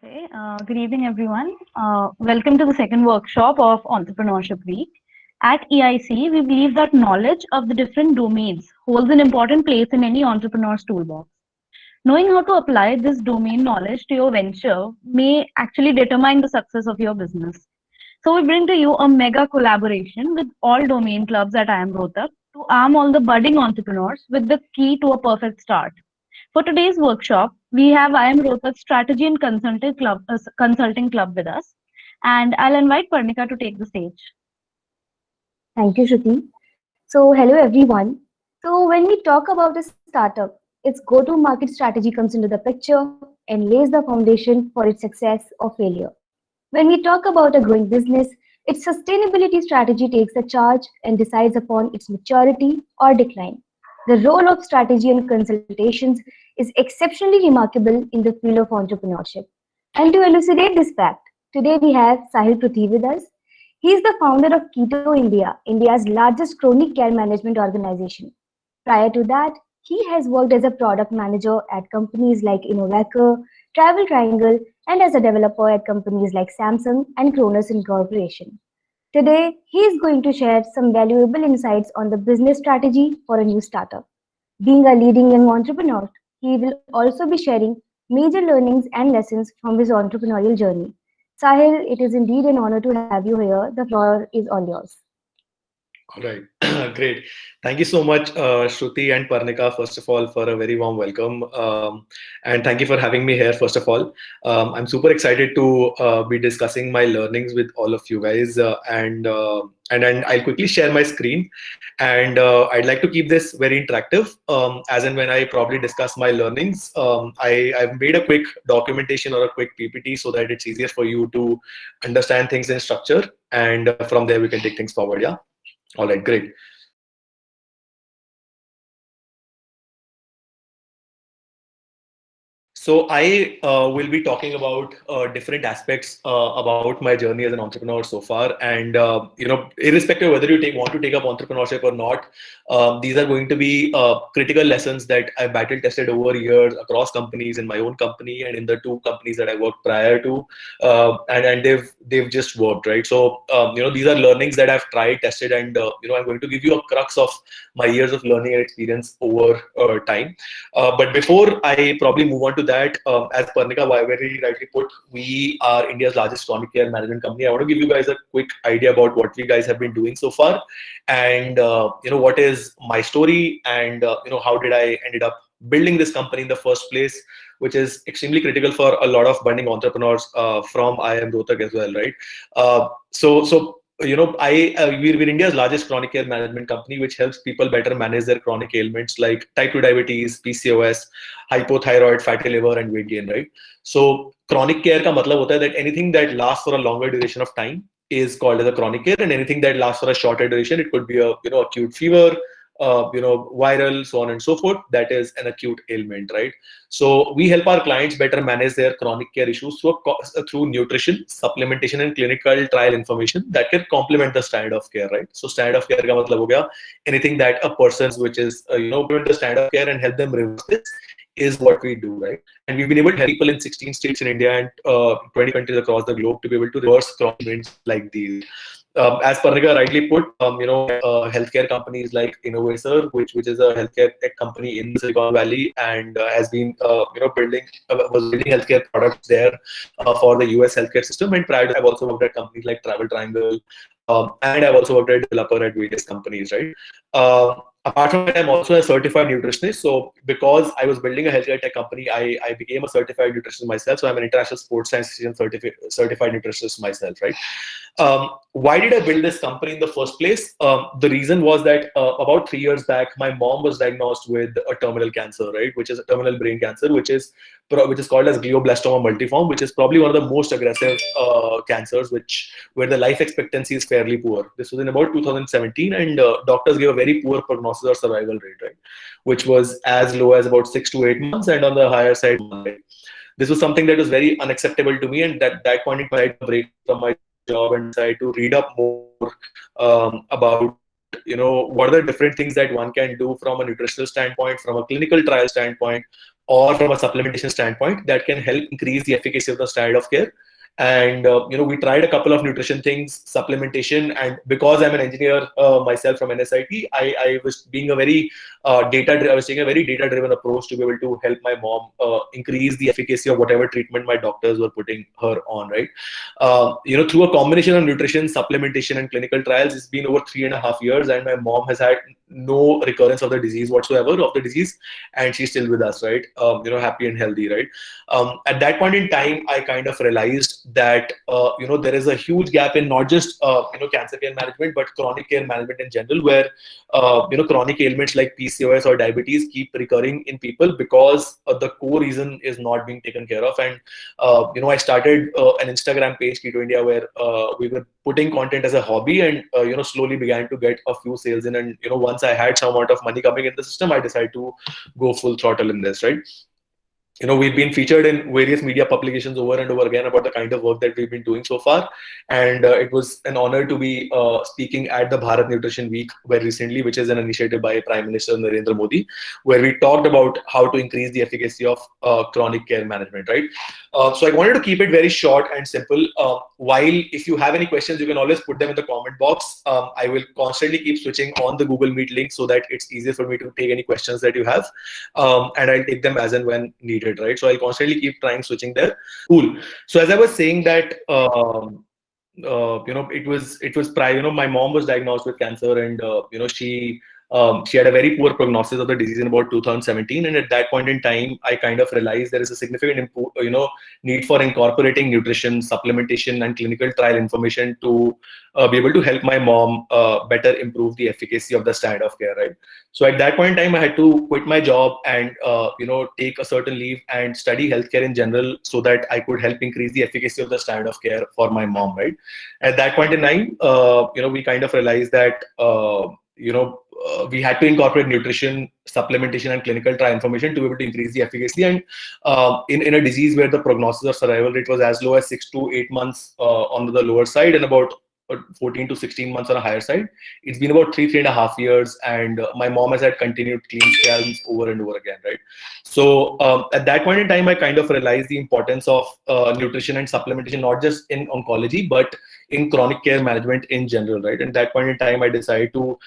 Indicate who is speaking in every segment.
Speaker 1: Good evening, everyone. Welcome to the second workshop of Entrepreneurship Week. At EIC, we believe that knowledge of the different domains holds an important place in any entrepreneur's toolbox. Knowing how to apply this domain knowledge to your venture may actually determine the success of your business. So, we bring to you a mega collaboration with all domain clubs at IIM Rohtak to arm all the budding entrepreneurs with the key to a perfect start. For today's workshop, we have IIM Rohtak Strategy and Consulting Club with us, and I'll invite Parnika to take the stage.
Speaker 2: Thank you, Shruti. So, hello everyone. So, when we talk about a startup, its go-to-market strategy comes into the picture and lays the foundation for its success or failure. When we talk about a growing business, its sustainability strategy takes the charge and decides upon its maturity or decline. The role of strategy and consultations is exceptionally remarkable in the field of entrepreneurship. And to elucidate this fact, today we have Sahil Pruthi with us. He is the founder of Keto India, India's largest chronic care management organization. Prior to that, he has worked as a product manager at companies like Innovator, Travel Triangle, and as a developer at companies like Samsung and Kronos Incorporation. Today, he is going to share some valuable insights on the business strategy for a new startup. Being a leading young entrepreneur, he will also be sharing major learnings and lessons from his entrepreneurial journey. Sahil, it is indeed an honor to have you here. The floor is all yours.
Speaker 3: All right, great. Thank you so much, Shruti and Parnika, first of all, for a very warm welcome. And thank you for having me here, first of all. I'm super excited to be discussing my learnings with all of you guys. And I'll quickly share my screen. And I'd like to keep this very interactive, as in when I probably discuss my learnings. I've made a quick documentation or a quick PPT so that it's easier for you to understand things in structure. And from there, we can take things forward, yeah? All right, great. So I will be talking about different aspects about my journey as an entrepreneur so far, and irrespective of whether you want to take up entrepreneurship or not, these are going to be critical lessons that I battle tested over years across companies, in my own company and in the two companies that I worked prior to, and they've just worked, right? So these are learnings that I've tried, tested, and I'm going to give you a crux of my years of learning and experience over time. But before I probably move on to that, as Parnika very rightly put, we are India's largest chronic care management company. I want to give you guys a quick idea about what we guys have been doing so far, and what is my story, and how did I ended up building this company in the first place, which is extremely critical for a lot of budding entrepreneurs from IIM Rohtak as well, right? We're India's largest chronic care management company, which helps people better manage their chronic ailments like type 2 diabetes, PCOS, hypothyroid, fatty liver, and weight gain, right? So chronic care ka matlab hota hai that anything that lasts for a longer duration of time is called as a chronic care, and anything that lasts for a shorter duration, it could be a acute fever, viral, so on and so forth. That is an acute ailment, right? So we help our clients better manage their chronic care issues through nutrition, supplementation, and clinical trial information that can complement the standard of care, right? So standard of care ka matlab ho gaya anything that a person's, which is implement the standard of care and help them reverse this, is what we do, right? And we've been able to help people in 16 states in India and 20 countries across the globe to be able to reverse chronic ailments like these. As Parnika rightly put, healthcare companies like Innovator, which is a healthcare tech company in the Silicon Valley, and has been was building healthcare products there for the US healthcare system. And prior to that, I've also worked at companies like Travel Triangle, and I've also worked as a developer at various companies, right? Apart from that, I'm also a certified nutritionist. So because I was building a healthcare tech company, I became a certified nutritionist myself. So I'm an international sports science certified nutritionist myself, right? Why did I build this company in the first place? The reason was that about 3 years back, my mom was diagnosed with a terminal cancer, right? Which is a terminal brain cancer, which is called as glioblastoma multiforme, which is probably one of the most aggressive cancers, where the life expectancy is fairly poor. This was in about 2017, and doctors gave a very poor prognosis or survival rate, right? Which was as low as about 6 to 8 months, and on the higher side, right? This was something that was very unacceptable to me, and that point in time, I had to break from my job and decided to read up more about what are the different things that one can do from a nutritional standpoint, from a clinical trial standpoint, or from a supplementation standpoint that can help increase the efficacy of the standard of care. And we tried a couple of nutrition things, supplementation, and because I'm an engineer myself from NSIT, I was being a very I was taking a very data-driven approach to be able to help my mom increase the efficacy of whatever treatment my doctors were putting her on, right? Through a combination of nutrition, supplementation, and clinical trials, it's been over 3.5 years, and my mom has had no recurrence of the disease whatsoever and she's still with us, right? Happy and healthy, right? At that point in time, I kind of realized that there is a huge gap in not just cancer care management, but chronic care management in general, where chronic ailments like PCOS or diabetes keep recurring in people because the core reason is not being taken care of. And I started an Instagram page, Keto India, where we were putting content as a hobby, and slowly began to get a few sales in. And once I had some amount of money coming in the system, I decided to go full throttle in this, right? We've been featured in various media publications over and over again about the kind of work that we've been doing so far. And it was an honor to be speaking at the Bharat Nutrition Week very recently, which is an initiative by Prime Minister Narendra Modi, where we talked about how to increase the efficacy of chronic care management, right? So I wanted to keep it very short and simple. While if you have any questions, you can always put them in the comment box. I will constantly keep switching on the Google Meet link so that it's easier for me to take any questions that you have. And I'll take them as and when needed, right? So I'll constantly keep trying switching there. Cool. So as I was saying that, it was prior, my mom was diagnosed with cancer, and, she had a very poor prognosis of the disease in about 2017. And at that point in time, I kind of realized there is a significant, need for incorporating nutrition, supplementation, and clinical trial information to be able to help my mom better improve the efficacy of the standard of care, right? So at that point in time, I had to quit my job and, take a certain leave and study healthcare in general so that I could help increase the efficacy of the standard of care for my mom, right? At that point in time, we kind of realized that, we had to incorporate nutrition, supplementation, and clinical trial information to be able to increase the efficacy. And in a disease where the prognosis of survival rate was as low as 6 to 8 months on the lower side, and about 14 to 16 months on a higher side, it's been about 3.5 years, and my mom has had continued clean scans over and over again, right? So at that point in time, I kind of realized the importance of nutrition and supplementation, not just in oncology, but in chronic care management in general, right? And at that point in time, I decided to,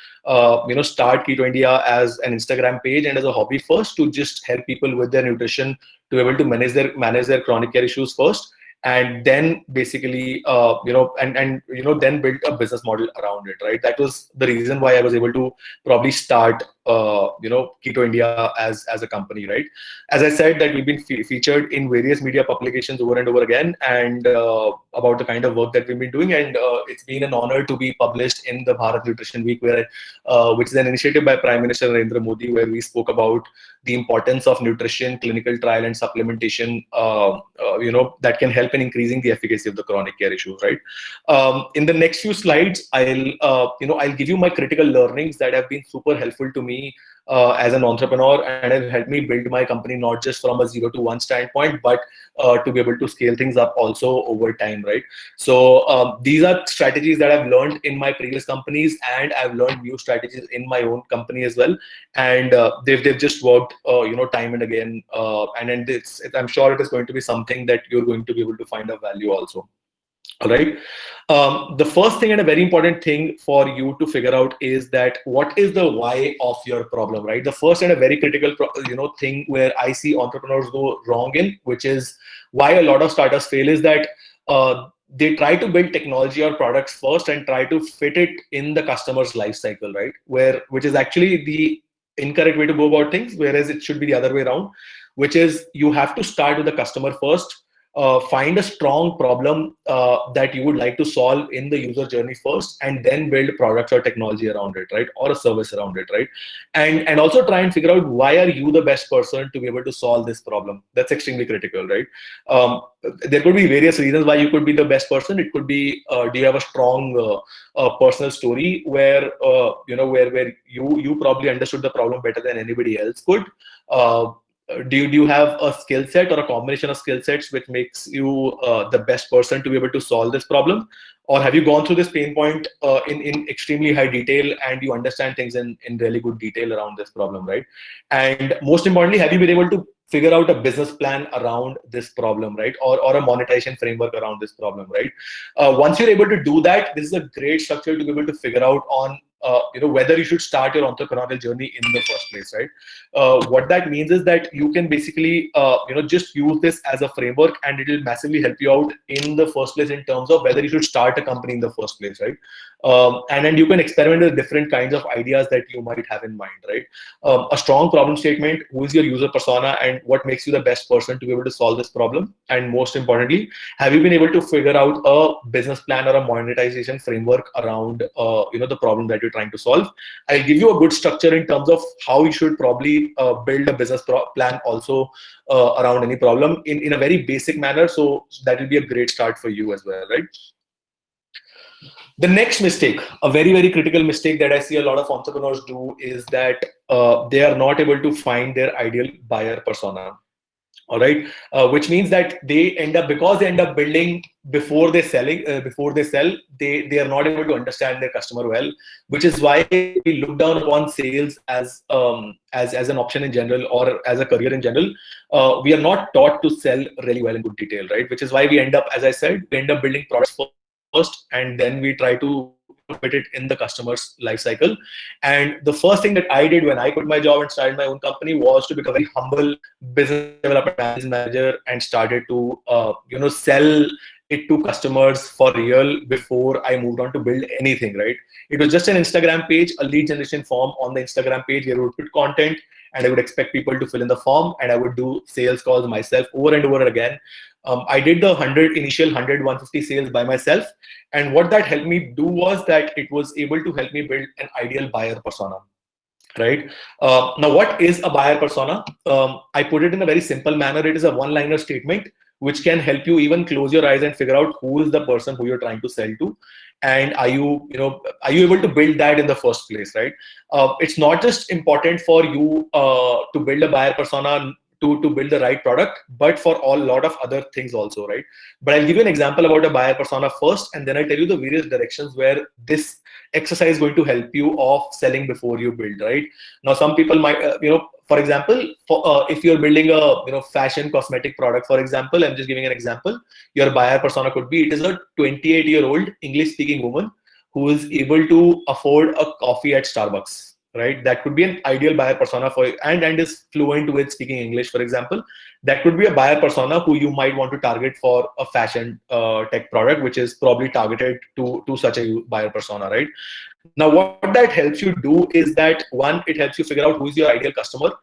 Speaker 3: start Keto India as an Instagram page and as a hobby first, to just help people with their nutrition to be able to manage their chronic care issues first, and then basically, then build a business model around it, right? That was the reason why I was able to probably start, Keto India as a company, right? As I said, that we've been featured in various media publications over and over again, and about the kind of work that we've been doing. And it's been an honor to be published in the Bharat Nutrition Week, which is an initiative by Prime Minister Narendra Modi, where we spoke about the importance of nutrition, clinical trial, and supplementation, that can help in increasing the efficacy of the chronic care issues, right? In the next few slides, I'll give you my critical learnings that have been super helpful to me as an entrepreneur, and have helped me build my company not just from a 0 to 1 standpoint, but to be able to scale things up also over time, right? So these are strategies that I've learned in my previous companies, and I've learned new strategies in my own company as well, and they've just worked time and again, and then I'm sure it is going to be something that you're going to be able to find a value also. All right. The first thing, and a very important thing for you to figure out, is that what is the why of your problem, right? The first and a very critical thing where I see entrepreneurs go wrong in, which is why a lot of startups fail, is that they try to build technology or products first and try to fit it in the customer's life cycle, right? Which is actually the incorrect way to go about things, whereas it should be the other way around, which is you have to start with the customer first. Find a strong problem that you would like to solve in the user journey first, and then build products or technology around it, right? Or a service around it, right? And also try and figure out why are you the best person to be able to solve this problem. That's extremely critical, right? There could be various reasons why you could be the best person. It could be, do you have a strong personal story where where you probably understood the problem better than anybody else could? Do you have a skill set or a combination of skill sets which makes you the best person to be able to solve this problem? Or have you gone through this pain point in extremely high detail, and you understand things in really good detail around this problem, right? And most importantly, have you been able to figure out a business plan around this problem, right? Or a monetization framework around this problem, right? Once you're able to do that, this is a great structure to be able to figure out on whether you should start your entrepreneurial journey in the first place, right? What that means is that you can basically just use this as a framework, and it will massively help you out in the first place in terms of whether you should start a company in the first place, right? And then you can experiment with different kinds of ideas that you might have in mind, right? A strong problem statement, who is your user persona and what makes you the best person to be able to solve this problem, and most importantly, have you been able to figure out a business plan or a monetization framework around the problem that you're trying to solve? I'll give you a good structure in terms of how you should probably build a business plan also around any problem in a very basic manner, so that will be a great start for you as well, right? The next mistake, a very, very critical mistake that I see a lot of entrepreneurs do, is that they are not able to find their ideal buyer persona. All right, which means that because they end up building before they sell, they are not able to understand their customer well, which is why we look down upon sales as an option in general, or as a career in general. We are not taught to sell really well in good detail, right? Which is why we end up, as I said, building products first, and then we try to fit it in the customer's life cycle. And the first thing that I did when I quit my job and started my own company was to become a very humble business development manager and started to sell it to customers for real before I moved on to build anything, right? It was just an Instagram page, a lead generation form on the Instagram page where we would put content, and I would expect people to fill in the form, and I would do sales calls myself over and over again. I did the initial 150 sales by myself. And what that helped me do was that it was able to help me build an ideal buyer persona, right? Now, what is a buyer persona? I put it in a very simple manner. It is a one-liner statement which can help you even close your eyes and figure out who is the person who you're trying to sell to. And are you able to build that in the first place, right? It's not just important for you to build a buyer persona to build the right product, but for a lot of other things also, right? But I'll give you an example about a buyer persona first, and then I'll tell you the various directions where this exercise is going to help you of selling before you build, right? Now, some people might, for example, if you're building a fashion cosmetic product, for example, I'm just giving an example, your buyer persona could be, it is a 28-year-old English-speaking woman who is able to afford a coffee at Starbucks, right? That could be an ideal buyer persona for you, and is fluent with speaking English, for example. That could be a buyer persona who you might want to target for a fashion tech product, which is probably targeted to such a buyer persona, right? Now, what that helps you do is that, one, it helps you figure out who is your ideal customer,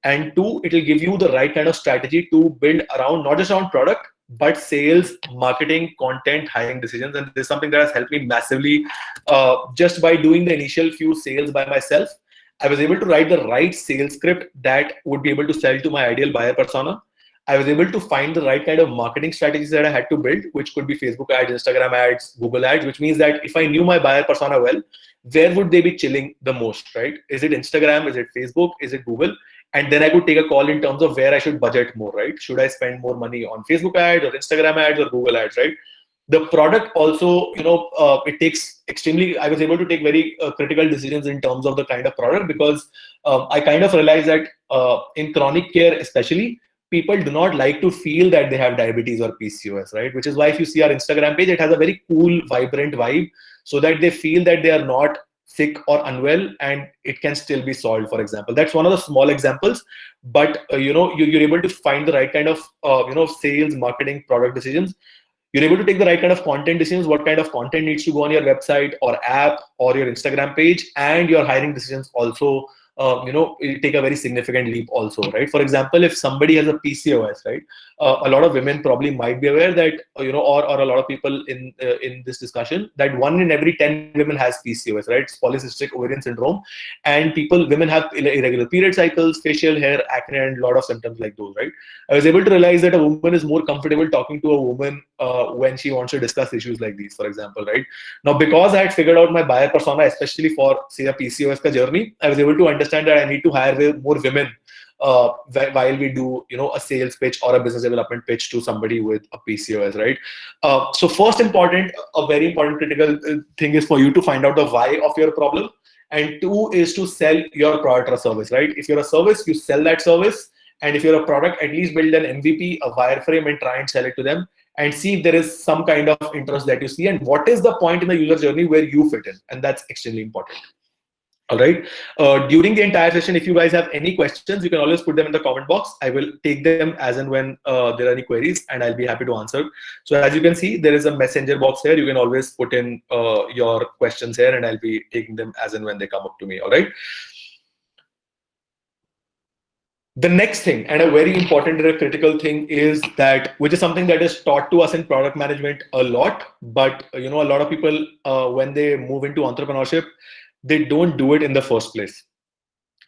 Speaker 3: and two, it will give you the right kind of strategy to build around, not just around product, but sales, marketing, content, hiring decisions. And this is something that has helped me massively. Just by doing the initial few sales by myself, I was able to write the right sales script that would be able to sell to my ideal buyer persona. I was able to find the right kind of marketing strategies that I had to build, which could be Facebook ads, Instagram ads, Google ads, which means that if I knew my buyer persona well, where would they be chilling the most, right? Is it Instagram? Is it Facebook? Is it Google? And then I could take a call in terms of where I should budget more, right? Should I spend more money on Facebook ads or Instagram ads or Google ads, right? The product also, it takes I was able to take very critical decisions in terms of the kind of product, because I kind of realized that in chronic care, especially, people do not like to feel that they have diabetes or PCOS, right? Which is why if you see our Instagram page, it has a very cool, vibrant vibe, so that they feel that they are not sick or unwell and it can still be solved, for example. That's one of the small examples, but you're able to find the right kind of sales, marketing, product decisions. You're able to take the right kind of content decisions, what kind of content needs to go on your website or app or your Instagram page, and your hiring decisions also take a very significant leap also, right? For example, if somebody has a PCOS, right, a lot of women probably might be aware that, or a lot of people in discussion, that 1 in every 10 women has PCOS, right? It's polycystic ovarian syndrome, and women have irregular period cycles, facial hair, acne, and a lot of symptoms like those, right? I was able to realize that a woman is more comfortable talking to a woman when she wants to discuss issues like these, for example, right? Now, because I had figured out my buyer persona, especially for, say, a PCOS journey, I was able to understand that I need to hire more women while we do, a sales pitch or a business development pitch to somebody with a PCOS, right? So first a very important critical thing is for you to find out the why of your problem. And two is to sell your product or service, right? If you're a service, you sell that service. And if you're a product, at least build an MVP, a wireframe, and try and sell it to them, and see if there is some kind of interest that you see, and what is the point in the user journey where you fit in. And that's extremely important. All right. During the entire session, if you guys have any questions, you can always put them in the comment box. I will take them as and when there are any queries, and I'll be happy to answer. So as you can see, there is a messenger box here. You can always put in your questions here, and I'll be taking them as and when they come up to me. All right. The next thing, and a very important and a critical thing, is that, which is something that is taught to us in product management a lot, but a lot of people, when they move into entrepreneurship, they don't do it in the first place,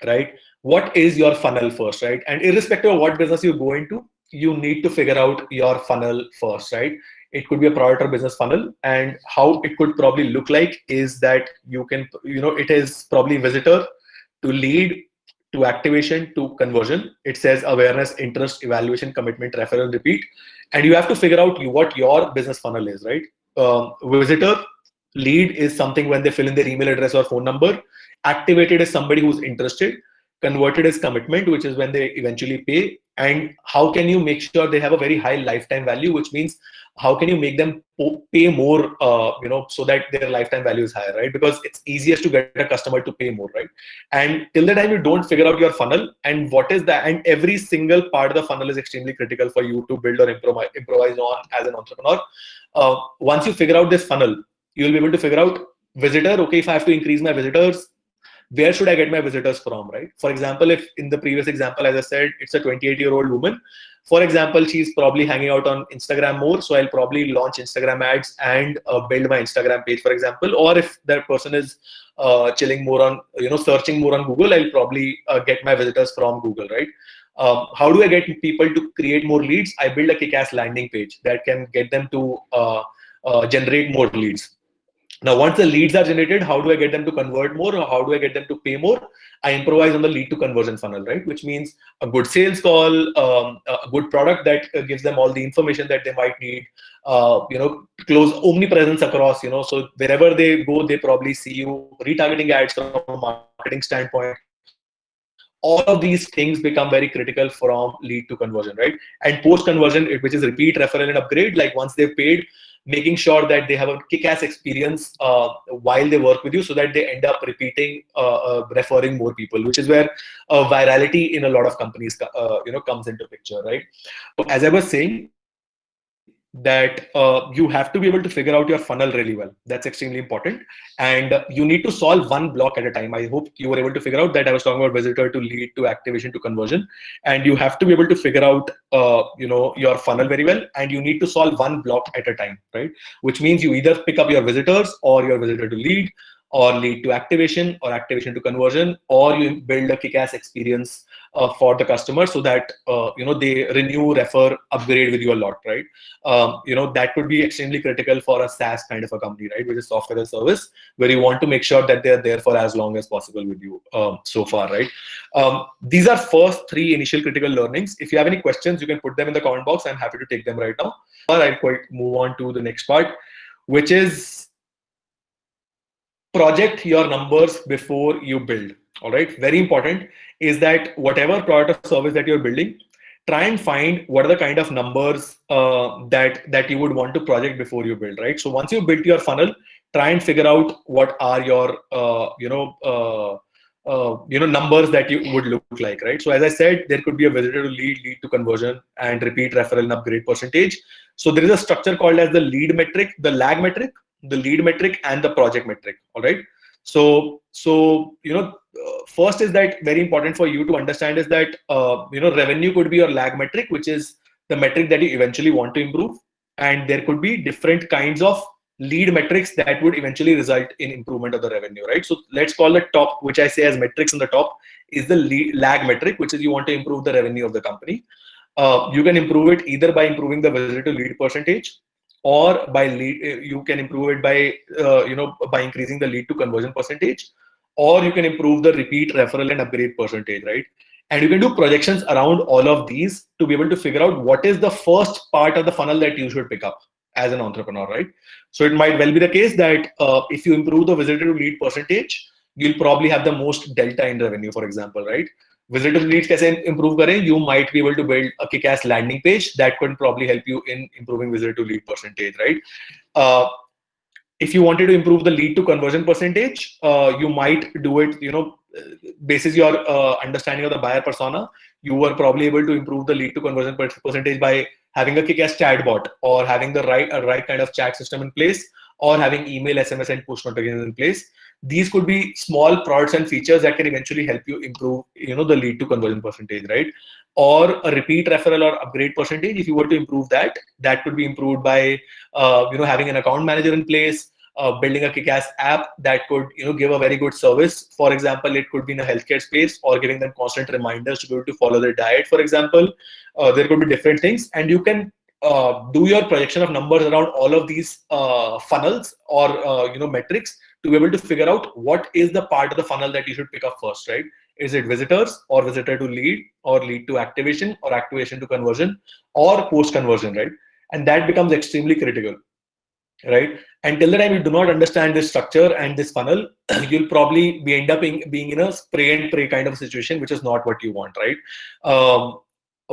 Speaker 3: right? What is your funnel first, right? And irrespective of what business you go into, you need to figure out your funnel first, right? It could be a product or business funnel, and how it could probably look like is that you can, it is probably visitor to lead to activation to conversion. It says awareness, interest, evaluation, commitment, referral, repeat, and you have to figure out what your business funnel is, right? Visitor, lead is something when they fill in their email address or phone number. Activated is somebody who's interested. Converted is commitment, which is when they eventually pay. And how can you make sure they have a very high lifetime value, which means how can you make them pay more, so that their lifetime value is higher, right? Because it's easiest to get a customer to pay more, right? And till the time you don't figure out your funnel and what is that, and every single part of the funnel is extremely critical for you to build or improvise on as an entrepreneur. Once you figure out this funnel, you'll be able to figure out visitor. Okay, if I have to increase my visitors, where should I get my visitors from, right? For example, if in the previous example, as I said, it's a 28-year-old woman. For example, she's probably hanging out on Instagram more. So I'll probably launch Instagram ads and build my Instagram page, for example. Or if that person is chilling more on, searching more on Google, I'll probably get my visitors from Google, right? How do I get people to create more leads? I build a kick-ass landing page that can get them to generate more leads. Now, once the leads are generated, how do I get them to convert more, or how do I get them to pay more? I improvise on the lead to conversion funnel, right? Which means a good sales call, a good product that gives them all the information that they might need, close omnipresence across, so wherever they go, they probably see you. Retargeting ads from a marketing standpoint. All of these things become very critical from lead to conversion, right? And post conversion, which is repeat, referral, and upgrade, like once they've paid, making sure that they have a kick-ass experience while they work with you, so that they end up repeating, referring more people, which is where virality in a lot of companies, comes into picture, right? So as I was saying, that you have to be able to figure out your funnel really well. That's extremely important. And you need to solve one block at a time. I hope you were able to figure out that I was talking about visitor to lead to activation to conversion. And you have to be able to figure out, your funnel very well. And you need to solve one block at a time, right? Which means you either pick up your visitors or your visitor to lead, or lead to activation, or activation to conversion, or you build a kick-ass experience for the customer, so that they renew, refer, upgrade with you a lot, right? That could be extremely critical for a SaaS kind of a company, right? Which is software as a service, where you want to make sure that they're there for as long as possible with you so far, right? These are first three initial critical learnings. If you have any questions, you can put them in the comment box. I'm happy to take them right now. Or I'll quite move on to the next part, which is project your numbers before you build. All right, very important is that whatever product or service that you're building, try and find what are the kind of numbers that you would want to project before you build, right? So once you built your funnel, try and figure out what are your numbers that you would look like, right? So as I said, there could be a visitor to lead, lead to conversion, and repeat, referral, and upgrade percentage. So there is a structure called as the lead metric, the lag metric, the lead metric, and the project metric. All right. So first is that very important for you to understand is that revenue could be your lag metric, which is the metric that you eventually want to improve, and there could be different kinds of lead metrics that would eventually result in improvement of the revenue, right? So let's call the top, which I say as metrics on the top, is the lag metric, which is you want to improve the revenue of the company. You can improve it either by improving the visitor to lead percentage, or by lead, you can improve it by by increasing the lead to conversion percentage, or you can improve the repeat, referral, and upgrade percentage, right? And you can do projections around all of these to be able to figure out what is the first part of the funnel that you should pick up as an entrepreneur, right? So it might well be the case that if you improve the visitor to lead percentage, you'll probably have the most delta in revenue, for example, right? visitor leads कैसे improve करें? You might be able to build a kick-ass landing page that could probably help you in improving visitor to lead percentage, right? If you wanted to improve the lead to conversion percentage, you might do it, basis your understanding of the buyer persona. You were probably able to improve the lead to conversion percentage by having a kick-ass chatbot, or having the right kind of chat system in place, or having email, SMS, and push notifications in place. These could be small products and features that can eventually help you improve, the lead to conversion percentage, right? Or a repeat referral or upgrade percentage. If you were to improve that, that could be improved by, having an account manager in place, building a kick-ass app that could, give a very good service. For example, it could be in a healthcare space, or giving them constant reminders to be able to follow their diet, for example. There could be different things, and you can do your projection of numbers around all of these funnels, or metrics, to be able to figure out what is the part of the funnel that you should pick up first, right? Is it visitors, or visitor to lead, or lead to activation, or activation to conversion, or post conversion, right? And that becomes extremely critical, right? Until the time you do not understand this structure and this funnel, you'll probably end up being in a spray and pray kind of situation, which is not what you want, right?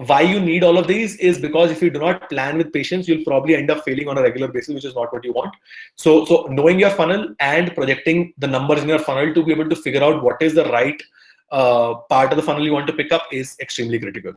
Speaker 3: Why you need all of these is because if you do not plan with patience, you'll probably end up failing on a regular basis, which is not what you want. So knowing your funnel and projecting the numbers in your funnel to be able to figure out what is the right part of the funnel you want to pick up is extremely critical.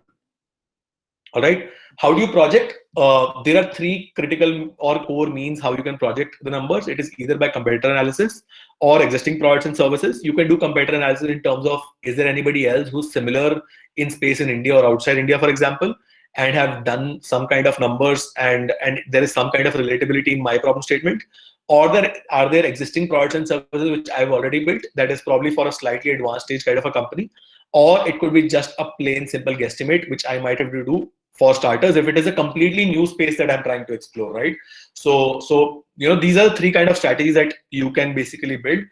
Speaker 3: All right. How do you project? There are three critical or core means how you can project the numbers. It is either by competitor analysis or existing products and services. You can do competitor analysis in terms of, is there anybody else who's similar in space in India or outside India, for example, and have done some kind of numbers, and there is some kind of relatability in my problem statement? Or are there existing products and services which I've already built that is probably for a slightly advanced stage kind of a company? Or it could be just a plain simple guesstimate, which I might have to do for starters if it is a completely new space that I'm trying to explore, right? So these are the three kind of strategies that you can basically build.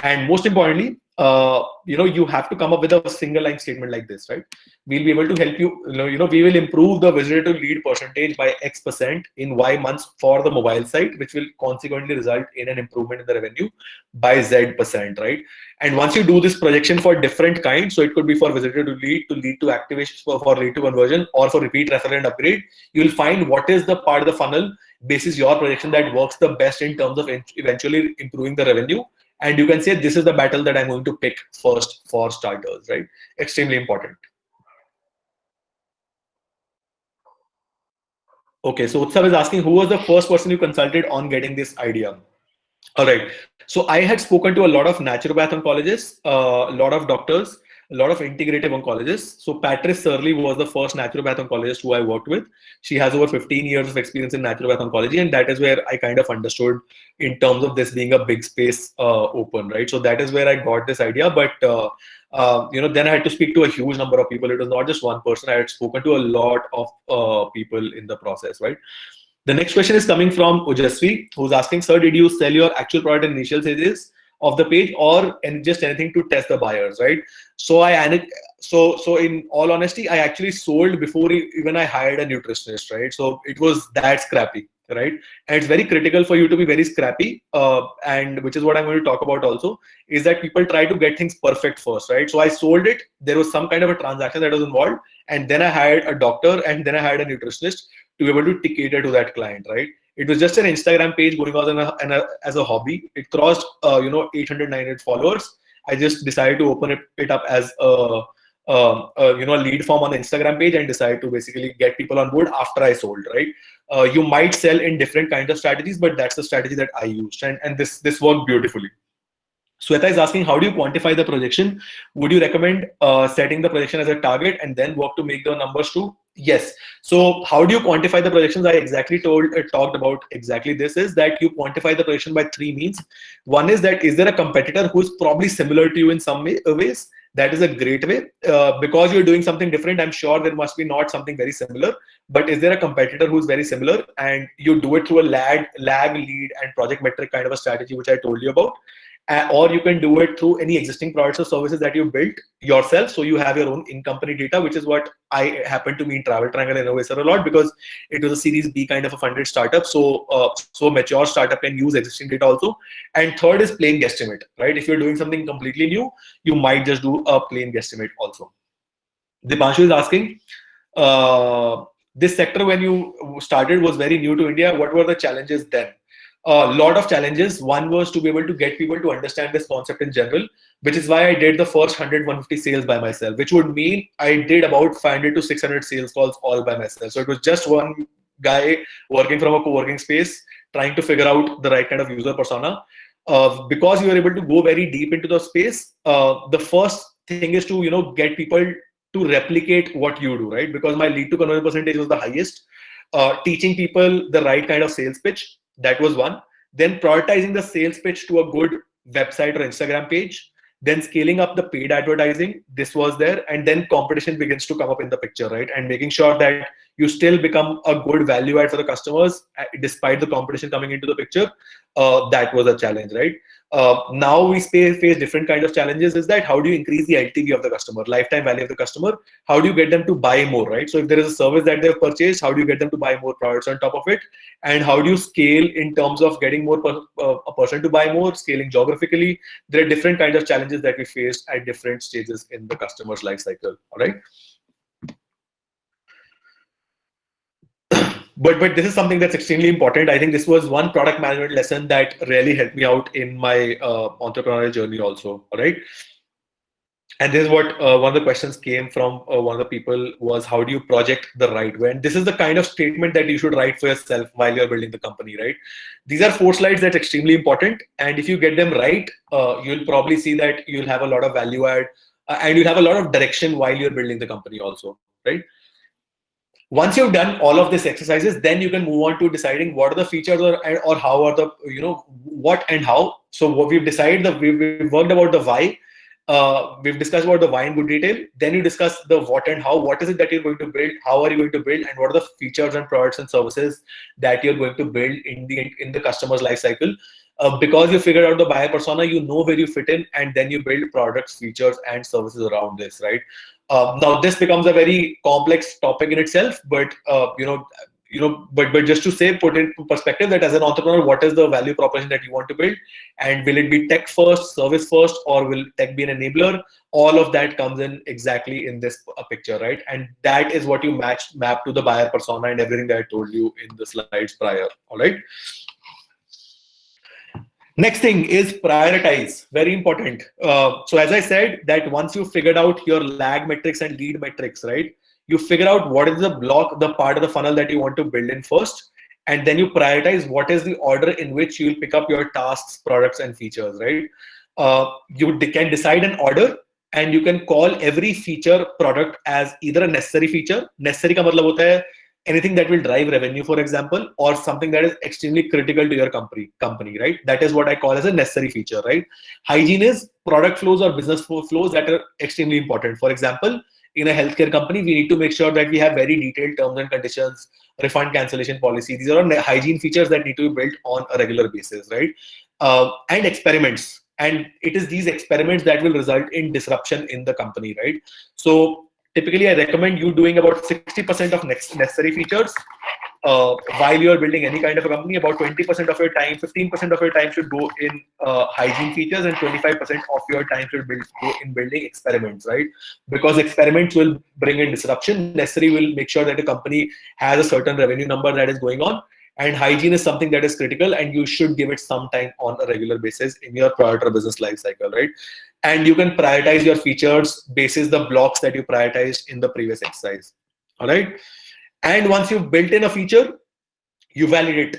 Speaker 3: And most importantly, you have to come up with a single line statement like this, right? We'll be able to help you, we will improve the visitor to lead percentage by X% in Y months for the mobile site, which will consequently result in an improvement in the revenue by Z%, right? And once you do this projection for different kinds, so it could be for visitor to lead to activation, for lead to conversion, or for repeat referral and upgrade, you will find what is the part of the funnel basis your projection that works the best in terms of eventually improving the revenue. And you can say, this is the battle that I'm going to pick first for starters, right? Extremely important. Okay, so Utsav is asking, who was the first person you consulted on getting this idea? All right. So I had spoken to a lot of naturopath oncologists, a lot of doctors, a lot of integrative oncologists. So Patrice Surley was the first naturopath oncologist who I worked with. She has over 15 years of experience in naturopath oncology, and that is where I kind of understood in terms of this being a big space open, right? So that is where I got this idea. But then I had to speak to a huge number of people. It was not just one person. I had spoken to a lot of people in the process, right? The next question is coming from Ujasvi, who's asking, sir, did you sell your actual product in initial stages of the page, or just anything to test the buyers, right? So so in all honesty, I actually sold before even I hired a nutritionist, right? So it was that scrappy, right? And it's very critical for you to be very scrappy, and which is what I'm going to talk about also, is that people try to get things perfect first, right? So I sold it. There was some kind of a transaction that was involved, and then I hired a doctor, and then I hired a nutritionist to be able to cater to that client, right? It was just an Instagram page going on as a hobby. It crossed 800, 900 followers. I just decided to open it up as a lead form on the Instagram page, and decided to basically get people on board after I sold, right? You might sell in different kinds of strategies, but that's the strategy that I used, and this worked beautifully. Sweta is asking, how do you quantify the projection? Would you recommend setting the projection as a target and then work to make the numbers true? Yes. So how do you quantify the projections? I exactly talked about exactly this, is that you quantify the projection by three means. One is that, is there a competitor who is probably similar to you in some ways? That is a great way. Because you're doing something different, I'm sure there must be not something very similar. But is there a competitor who's very similar, and you do it through a lag, lead, and project metric kind of a strategy, which I told you about? Or you can do it through any existing products or services that you built yourself. So you have your own in-company data, which is what I happened to be in Travel Triangle Innovator a lot, because it was a Series B kind of a funded startup. So mature startup can use existing data also. And third is plain guesstimate, right? If you're doing something completely new, you might just do a plain guesstimate also. Dipanshu is asking, this sector when you started was very new to India. What were the challenges then? A lot of challenges. One was to be able to get people to understand this concept in general, which is why I did the first 100-150 sales by myself, which would mean I did about 500 to 600 sales calls all by myself. So it was just one guy working from a co-working space, trying to figure out the right kind of user persona. Because you are able to go very deep into the space, the first thing is to get people to replicate what you do, right? Because my lead to conversion percentage was the highest. Teaching people the right kind of sales pitch, that was one. Then prioritizing the sales pitch to a good website or Instagram page. Then scaling up the paid advertising, this was there. And then competition begins to come up in the picture, right? And making sure that you still become a good value add for the customers despite the competition coming into the picture. That was a challenge, right? Now we face different kinds of challenges. Is that how do you increase the LTV of the customer, lifetime value of the customer? How do you get them to buy more, right? So if there is a service that they've purchased, how do you get them to buy more products on top of it? And how do you scale in terms of getting more a person to buy more, scaling geographically? There are different kinds of challenges that we faced at different stages in the customer's life cycle. All right. But this is something that's extremely important. I think this was one product management lesson that really helped me out in my entrepreneurial journey also. All right. And this is what one of the questions came from one of the people was, how do you project the right way? And this is the kind of statement that you should write for yourself while you're building the company, right? These are 4 slides that's extremely important. And if you get them right, you'll probably see that you'll have a lot of value add and you'll have a lot of direction while you're building the company also, right? Once you've done all of these exercises, then you can move on to deciding what are the features or how are the, what and how. So what we've decided, we've worked about the why. We've discussed about the why in good detail. Then you discuss the what and how. What is it that you're going to build? How are you going to build? And what are the features and products and services that you're going to build in the customer's life cycle? Because you figured out the buyer persona, you know where you fit in, and then you build products, features, and services around this, right? Now this becomes a very complex topic in itself, but but just to say, put into perspective that as an entrepreneur, what is the value proposition that you want to build, and will it be tech first, service first, or will tech be an enabler? All of that comes in exactly in this picture, right? And that is what you map to the buyer persona and everything that I told you in the slides prior. All right. Next thing is prioritize. Very important. So as I said, that once you figured out your lag metrics and lead metrics, right? You figure out what is the part of the funnel that you want to build in first, and then you prioritize what is the order in which you will pick up your tasks, products, and features, right? You can decide an order, and you can call every feature product as either a necessary feature. Necessary ka matlab hota hai anything that will drive revenue, for example, or something that is extremely critical to your company, right? That is what I call as a necessary feature, right? Hygiene is product flows or business flows that are extremely important. For example, in a healthcare company, we need to make sure that we have very detailed terms and conditions, refund cancellation policy. These are all hygiene features that need to be built on a regular basis, right? And experiments. And it is these experiments that will result in disruption in the company, right? So typically, I recommend you doing about 60% of necessary features while you're building any kind of a company. About 20% of your time, 15% of your time should go in hygiene features, and 25% of your time should go in building experiments, right? Because experiments will bring in disruption. Necessary will make sure that the company has a certain revenue number that is going on. And hygiene is something that is critical, and you should give it some time on a regular basis in your product or business life cycle, right? And you can prioritize your features basis the blocks that you prioritized in the previous exercise. All right. And once you've built in a feature, you validate,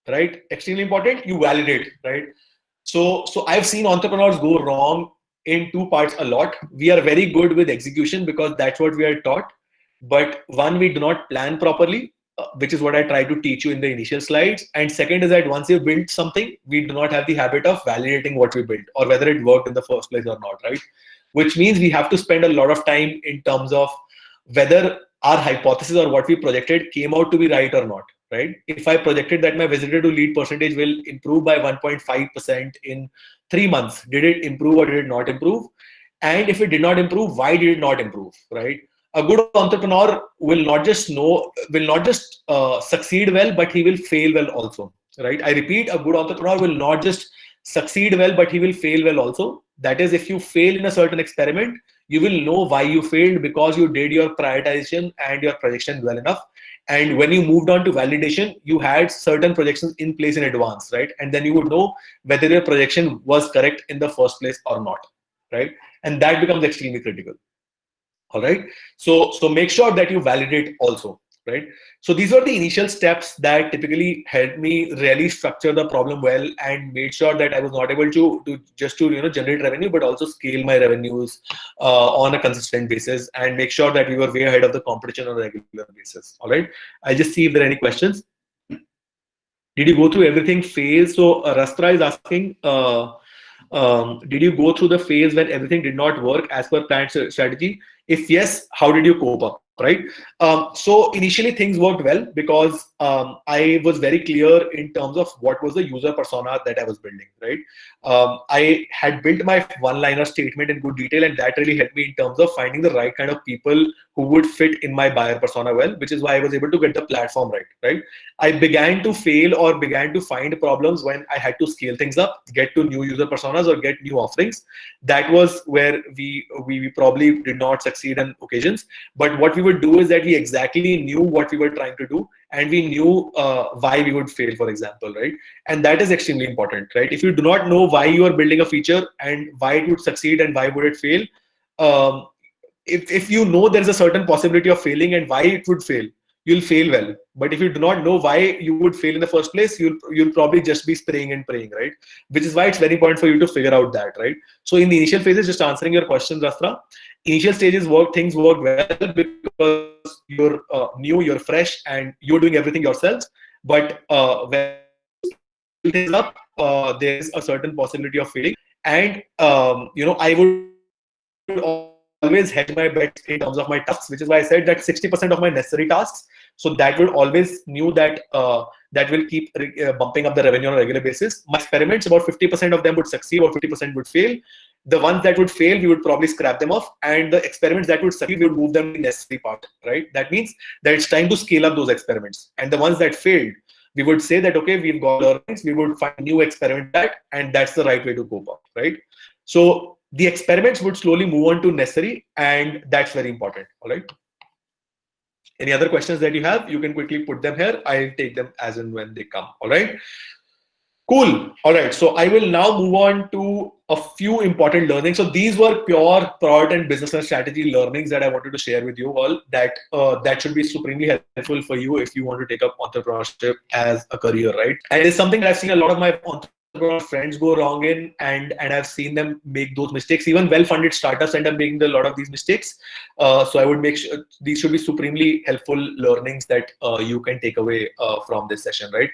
Speaker 3: right? Extremely important, you validate, right? So I've seen entrepreneurs go wrong in 2 parts a lot. We are very good with execution because that's what we are taught. But one, we do not plan properly, which is what I try to teach you in the initial slides. And second is that once you build something, we do not have the habit of validating what we built or whether it worked in the first place or not, right? Which means we have to spend a lot of time in terms of whether our hypothesis or what we projected came out to be right or not, right? If I projected that my visitor to lead percentage will improve by 1.5% in 3 months, did it improve or did it not improve? And if it did not improve, why did it not improve, right? A good entrepreneur will not just succeed well, but he will fail well also, right? I repeat, a good entrepreneur will not just succeed well, but he will fail well also. That is, if you fail in a certain experiment, you will know why you failed, because you did your prioritization and your projection well enough. And when you moved on to validation, you had certain projections in place in advance, right? And then you would know whether your projection was correct in the first place or not, right? And that becomes extremely critical. All right. So make sure that you validate also, right? So these were the initial steps that typically helped me really structure the problem well, and made sure that I was not able to just to generate revenue, but also scale my revenues on a consistent basis, and make sure that we were way ahead of the competition on a regular basis. All right. I'll just see if there are any questions. Did you go through everything phase? So Rastra is asking, did you go through the phase when everything did not work as per planned strategy? If yes, how did you cope up? Right. So initially things worked well, because I was very clear in terms of what was the user persona that I was building. Right. I had built my one-liner statement in good detail, and that really helped me in terms of finding the right kind of people who would fit in my buyer persona well, which is why I was able to get the platform right. Right. I began to fail or began to find problems when I had to scale things up, get to new user personas or get new offerings. That was where we probably did not succeed on occasions. But what we would do is that we exactly knew what we were trying to do, and we knew why we would fail, for example, right? And that is extremely important, right? If you do not know why you are building a feature and why it would succeed and why would it fail, if you know there's a certain possibility of failing and why it would fail, you'll fail well. But if you do not know why you would fail in the first place, you'll probably just be spraying and praying, right? Which is why it's very important for you to figure out that, right? So in the initial phases, just answering your question, Rastra, initial stages things worked well because you're new, you're fresh, and you're doing everything yourselves. But when things up, there is a certain possibility of failing. And I would always hedge my bets in terms of my tasks, which is why I said that 60% of my necessary tasks. So that will always knew that that will keep bumping up the revenue on a regular basis. My experiments, about 50% of them would succeed, or 50% would fail. The ones that would fail, we would probably scrap them off, and the experiments that would succeed, we would move them to the necessary part, right? That means that it's time to scale up those experiments. And the ones that failed, we would say that, okay, we've got learnings, we would find new experiment and that's the right way to cope up, right? So the experiments would slowly move on to necessary, and that's very important. All right. Any other questions that you have, you can quickly put them here. I'll take them as and when they come. All right. Cool. All right. So I will now move on to a few important learnings. So these were pure product and business and strategy learnings that I wanted to share with you all, that that should be supremely helpful for you if you want to take up entrepreneurship as a career, right? And it's something that I've seen a lot of my entrepreneur friends go wrong in, and I've seen them make those mistakes. Even well-funded startups end up making a lot of these mistakes. So I would make sure these should be supremely helpful learnings that you can take away from this session, right?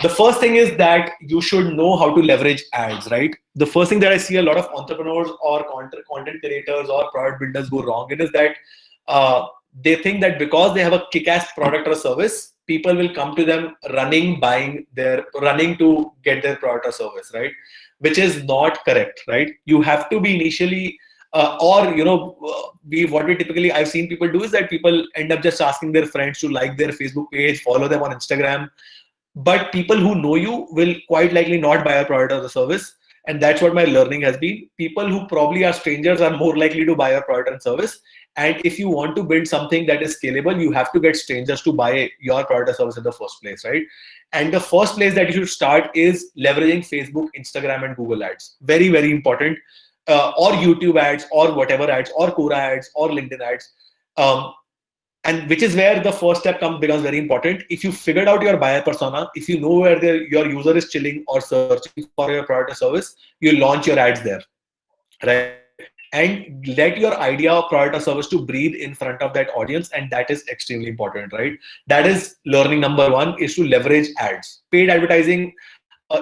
Speaker 3: The first thing is that you should know how to leverage ads, right? The first thing that I see a lot of entrepreneurs or content creators or product builders go wrong in is that they think that because they have a kick-ass product or service, people will come to them running to get their product or service, right? Which is not correct, right? You have to be initially, what we typically, I've seen people do is that people end up just asking their friends to like their Facebook page, follow them on Instagram. But people who know you will quite likely not buy a product or a service. And that's what my learning has been. People who probably are strangers are more likely to buy a product and service. And if you want to build something that is scalable, you have to get strangers to buy your product or service in the first place, right? And the first place that you should start is leveraging Facebook, Instagram, and Google ads. Very, very important. Or YouTube ads, or whatever ads, or Quora ads, or LinkedIn ads. And which is where the first step becomes very important. If you figured out your buyer persona, if you know where your user is chilling or searching for your product or service, you launch your ads there, right? And let your idea of product or service to breathe in front of that audience. And that is extremely important, right? That is learning number one, is to leverage ads. Paid advertising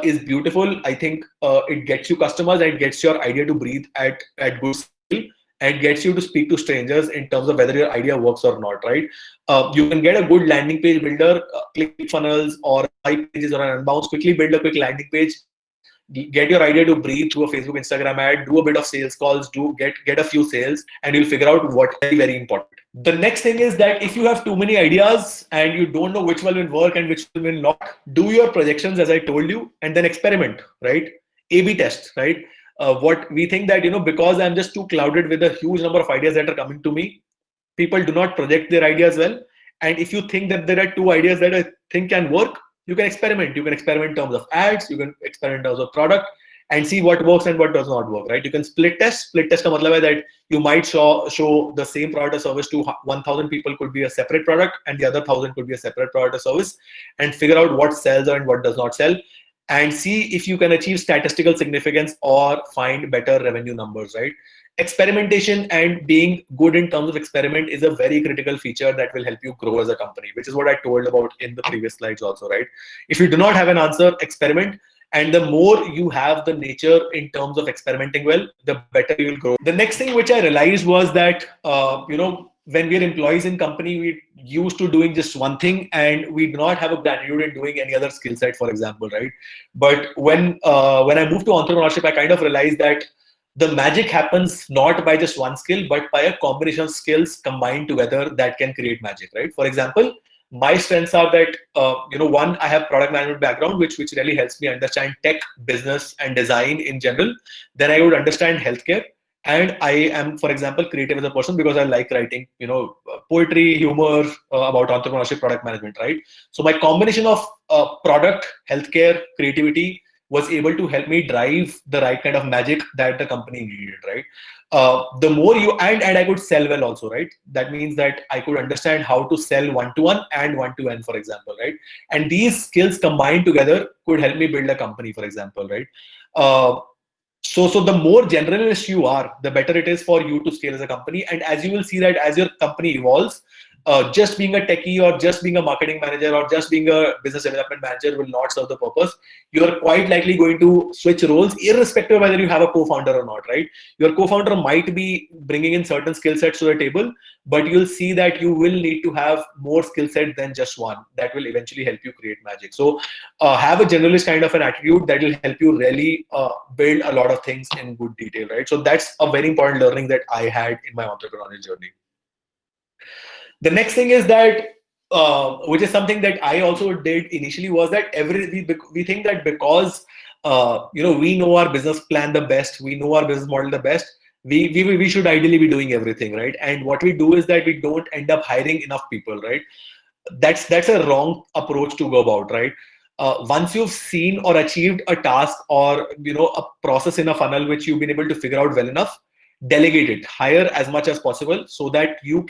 Speaker 3: is beautiful. I think it gets you customers and it gets your idea to breathe at good scale, and gets you to speak to strangers in terms of whether your idea works or not, right? You can get a good landing page builder, ClickFunnels or Hype Pages or an Unbounce, quickly build a quick landing page, get your idea to breathe through a Facebook, Instagram ad, do a bit of sales calls, get a few sales, and you'll figure out what is very important. The next thing is that if you have too many ideas and you don't know which one will work and which one will not, do your projections as I told you, and then experiment, right? A/B test, right? What we think that, because I'm just too clouded with a huge number of ideas that are coming to me, people do not project their ideas well. And if you think that there are two ideas that I think can work, you can experiment. You can experiment in terms of ads, you can experiment in terms of product, and see what works and what does not work, right? You can split test. Split test ka matlab hai that you might show the same product or service to 1,000 people, could be a separate product, and the other 1,000 could be a separate product or service, and figure out what sells and what does not sell, and see if you can achieve statistical significance or find better revenue numbers, right? Experimentation and being good in terms of experiment is a very critical feature that will help you grow as a company, which is what I told about in the previous slides also, right? If you do not have an answer, experiment. And the more you have the nature in terms of experimenting well, the better you will grow. The next thing which I realized was that, when we are employees in company, we used to doing just one thing, and we do not have a gratitude in doing any other skill set, for example, right? But when I moved to entrepreneurship, I kind of realized that the magic happens not by just one skill, but by a combination of skills combined together that can create magic, right? For example, my strengths are that, one, I have product management background, which really helps me understand tech, business, and design in general. Then I would understand healthcare. And I am, for example, creative as a person because I like writing, poetry, humor, about entrepreneurship, product management, right? So my combination of product, healthcare, creativity was able to help me drive the right kind of magic that the company needed, right? The more you, and I could sell well also, right? That means that I could understand how to sell one-to-one and one-to-N, for example, right? And these skills combined together could help me build a company, for example, right? So the more generalist you are, the better it is for you to scale as a company. And as you will see that as your company evolves, just being a techie or just being a marketing manager or just being a business development manager will not serve the purpose. You're quite likely going to switch roles irrespective of whether you have a co-founder or not, right? Your co-founder might be bringing in certain skill sets to the table, but you'll see that you will need to have more skill set than just one that will eventually help you create magic. So have a generalist kind of an attitude that will help you really build a lot of things in good detail, right? So that's a very important learning that I had in my entrepreneurial journey. The next thing is that, which is something that I also did initially, was that we think that because we know our business plan the best, we know our business model the best, we should ideally be doing everything, right? And what we do is that we don't end up hiring enough people, right? That's a wrong approach to go about, right? Once you've seen or achieved a task or a process in a funnel which you've been able to figure out well enough, delegate it, hire as much as possible, so that you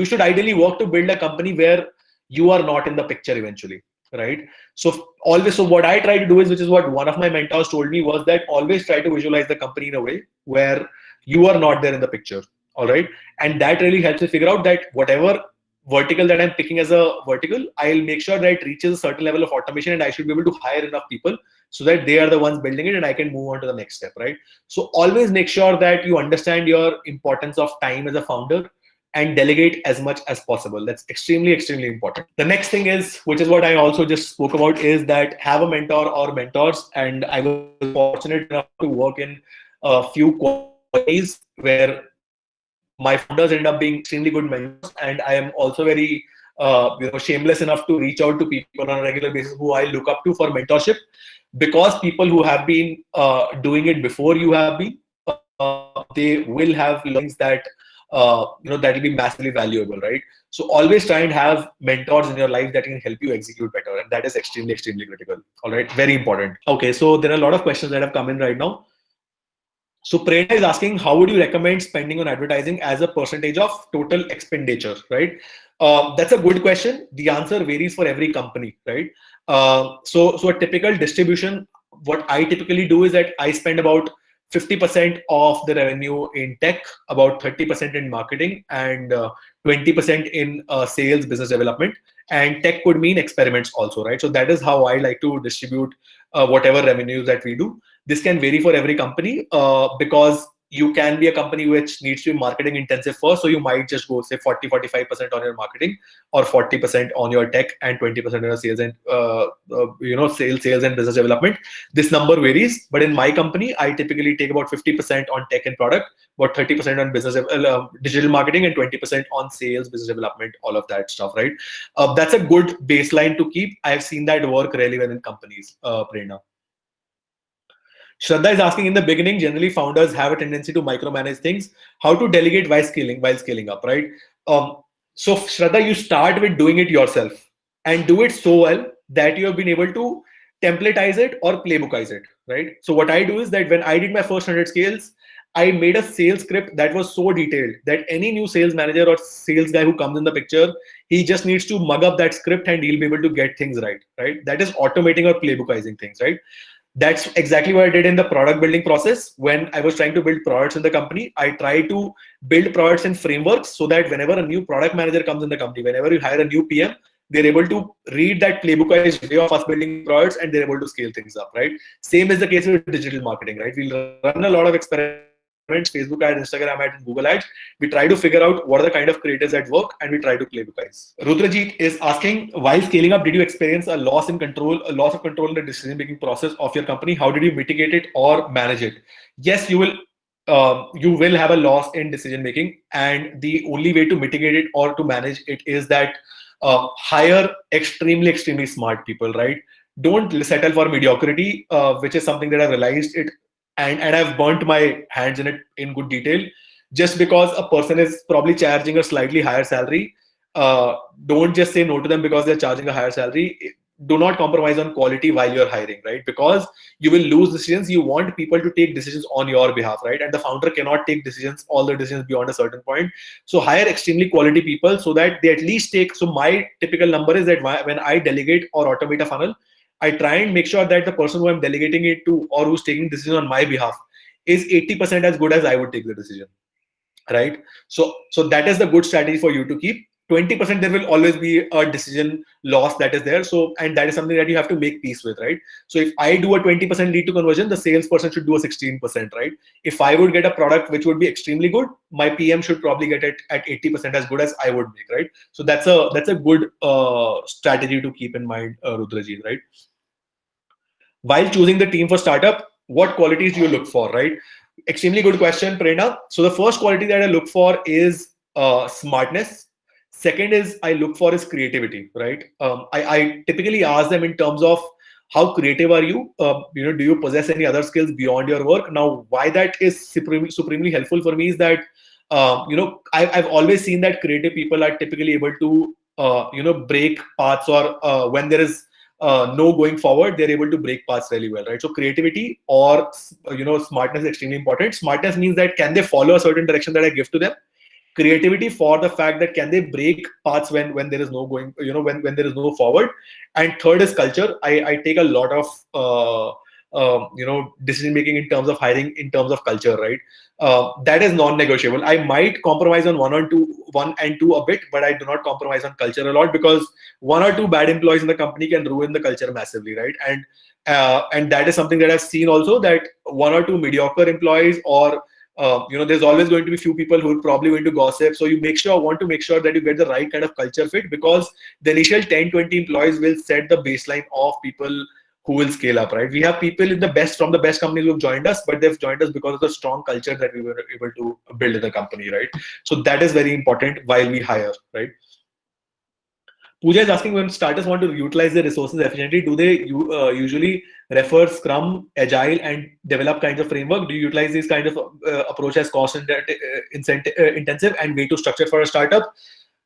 Speaker 3: should ideally work to build a company where you are not in the picture eventually, right? So what I try to do is, which is what one of my mentors told me, was that always try to visualize the company in a way where you are not there in the picture, all right? And that really helps me figure out that whatever vertical that I'm picking as a vertical, I'll make sure that it reaches a certain level of automation, and I should be able to hire enough people so that they are the ones building it and I can move on to the next step, right? So always make sure that you understand your importance of time as a founder and delegate as much as possible. That's extremely, extremely important. The next thing is, which is what I also just spoke about, is that have a mentor or mentors. And I was fortunate enough to work in a few companies where my founders end up being extremely good mentors, and I am also very shameless enough to reach out to people on a regular basis who I look up to for mentorship, because people who have been doing it before you have been, they will have learnings that that will be massively valuable, right? So always try and have mentors in your life that can help you execute better, and that is extremely, extremely critical. All right, very important. Okay, so there are a lot of questions that have come in right now. So Prerna is asking, how would you recommend spending on advertising as a percentage of total expenditure, right? That's a good question. The answer varies for every company, right? So a typical distribution, what I typically do is that I spend about 50% of the revenue in tech, about 30% in marketing, and 20% in sales, business development. And tech could mean experiments also, right? So that is how I like to distribute whatever revenues that we do. This can vary for every company because you can be a company which needs to be marketing intensive first. So you might just go say 40-45% on your marketing, or 40% on your tech, and 20% on your sales and sales and business development. This number varies, but in my company, I typically take about 50% on tech and product, about 30% on business digital marketing, and 20% on sales, business development, all of that stuff, right? That's a good baseline to keep. I've seen that work really well in companies, Prerna. Shraddha is asking, in the beginning, generally founders have a tendency to micromanage things. How to delegate while scaling up, right? So Shraddha, you start with doing it yourself and do it so well that you have been able to templatize it or playbookize it, right? So what I do is that when I did my first 100 scales, I made a sales script that was so detailed that any new sales manager or sales guy who comes in the picture, he just needs to mug up that script and he'll be able to get things right, right? That is automating or playbookizing things, right? That's exactly what I did in the product building process. When I was trying to build products in the company, I try to build products in frameworks so that whenever a new product manager comes in the company, whenever you hire a new PM, they're able to read that playbookized way of us building products and they're able to scale things up, right? Same is the case with digital marketing, right? We'll run a lot of experiments, Facebook ads, Instagram ads, and Google ads. We try to figure out what are the kind of creatives that work and we try to playbookize. Rudrajit is asking, while scaling up, did you experience a loss of control in the decision-making process of your company? How did you mitigate it or manage it? Yes, you will have a loss in decision making, and the only way to mitigate it or to manage it is that hire extremely smart people, right? Don't settle for mediocrity, which is something that I've realized it, and I've burnt my hands in it in good detail. Just because a person is probably charging a slightly higher salary, don't just say no to them because they're charging a higher salary. Do not compromise on quality while you're hiring, right? Because you will lose decisions. You want people to take decisions on your behalf, right? And the founder cannot take decisions, all the decisions beyond a certain point. So hire extremely quality people so that they at least take. So my typical number is that when I delegate or automate a funnel, I try and make sure that the person who I'm delegating it to or who's taking decision on my behalf is 80% as good as I would take the decision, right? So that is the good strategy for you to keep. 20% there will always be a decision loss that is there. So, and that is something that you have to make peace with, right? So if I do a 20% lead to conversion, the salesperson should do a 16%, right? If I would get a product which would be extremely good, my PM should probably get it at 80% as good as I would make, right? So that's a good strategy to keep in mind, Rudrajit, right? While choosing the team for startup, what qualities do you look for, right? Extremely good question, Prerna. So the first quality that I look for is smartness. Second is I look for is creativity, right? I typically ask them in terms of how creative are you? Do you possess any other skills beyond your work? Now, why that is supremely helpful for me is that I've always seen that creative people are typically able to break paths, or when there is no going forward, they're able to break paths really well, right? So creativity or smartness is extremely important. Smartness means that can they follow a certain direction that I give to them. Creativity for the fact that can they break paths when there is no going, when there is no forward. And third is culture. I take a lot of decision making in terms of hiring, in terms of culture, right? That is non-negotiable. I might compromise on one and two a bit, but I do not compromise on culture a lot, because one or two bad employees in the company can ruin the culture massively, right? And that is something that I've seen also, that one or two mediocre employees, or there's always going to be few people who are probably going to gossip. So you want to make sure that you get the right kind of culture fit, because the initial 10-20 employees will set the baseline of people who will scale up, right? We have people from the best companies who have joined us, but they've joined us because of the strong culture that we were able to build in the company, right? So that is very important while we hire, right? Pooja is asking, when starters want to utilize their resources efficiently, do they usually refer Scrum, Agile, and develop kinds of framework? Do you utilize these kind of approach as cost intensive and way to structure for a startup?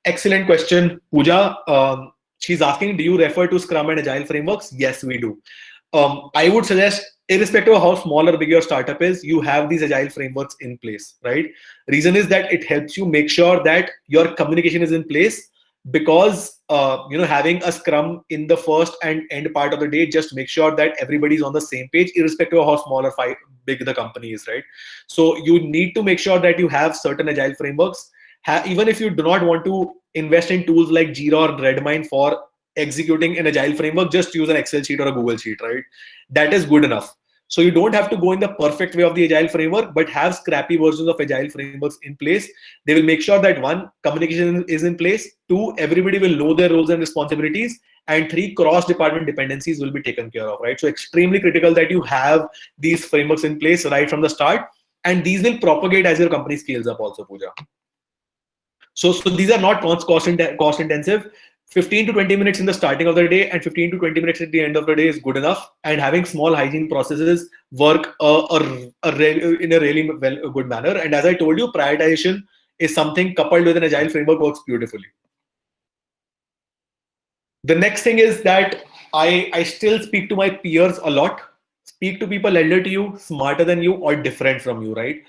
Speaker 3: Excellent question, Pooja. She's asking, do you refer to Scrum and Agile frameworks? Yes, we do. I would suggest, irrespective of how small or big your startup is, you have these Agile frameworks in place, right? Reason is that it helps you make sure that your communication is in place, because having a Scrum in the first and end part of the day just make sure that everybody's on the same page, irrespective of how small or big the company is, right? So you need to make sure that you have certain Agile frameworks. Even if you do not want to invest in tools like Jira or Redmine for executing an Agile framework, just use an Excel sheet or a Google sheet, right? That is good enough. So you don't have to go in the perfect way of the Agile framework, but have scrappy versions of Agile frameworks in place. They will make sure that 1, communication is in place, 2, everybody will know their roles and responsibilities, and 3, cross-department dependencies will be taken care of, right? So extremely critical that you have these frameworks in place right from the start, and these will propagate as your company scales up also, Pooja. So these are not cost intensive. 15 to 20 minutes in the starting of the day and 15 to 20 minutes at the end of the day is good enough. And having small hygiene processes work in a really a good manner. And as I told you, prioritization is something coupled with an agile framework works beautifully. The next thing is that I still speak to my peers a lot. Speak to people elder to you, smarter than you, or different from you, right?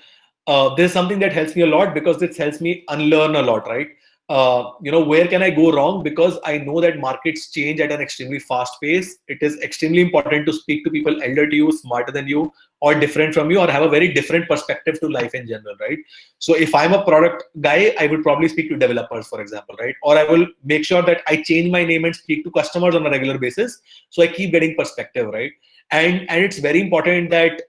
Speaker 3: This is something that helps me a lot because this helps me unlearn a lot, right? Where can I go wrong? Because I know that markets change at an extremely fast pace. It is extremely important to speak to people elder to you, smarter than you, or different from you, or have a very different perspective to life in general, right? So if I'm a product guy, I would probably speak to developers, for example, right? Or I will make sure that I change my name and speak to customers on a regular basis. So I keep getting perspective, right? And it's very important that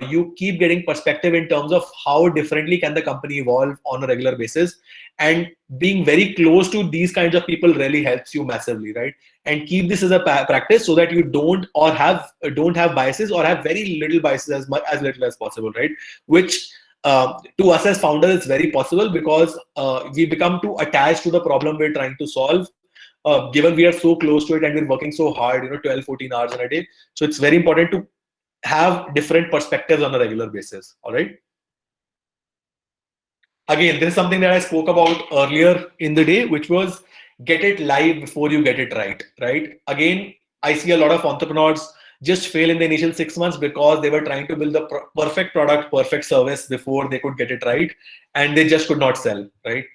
Speaker 3: you keep getting perspective in terms of how differently can the company evolve on a regular basis, and being very close to these kinds of people really helps you massively, right? And keep this as a practice so that you don't have biases, or have very little biases, as little as possible, right? Which to us as founders is very possible, because we become too attached to the problem we're trying to solve, given we are so close to it and we're working so hard, 12, 14 hours in a day. So it's very important to have different perspectives on a regular basis. All right. Again, this is something that I spoke about earlier in the day, which was get it live before you get it right. Right. Again, I see a lot of entrepreneurs just fail in the initial 6 months because they were trying to build the perfect product, perfect service before they could get it right, and they just could not sell. Right.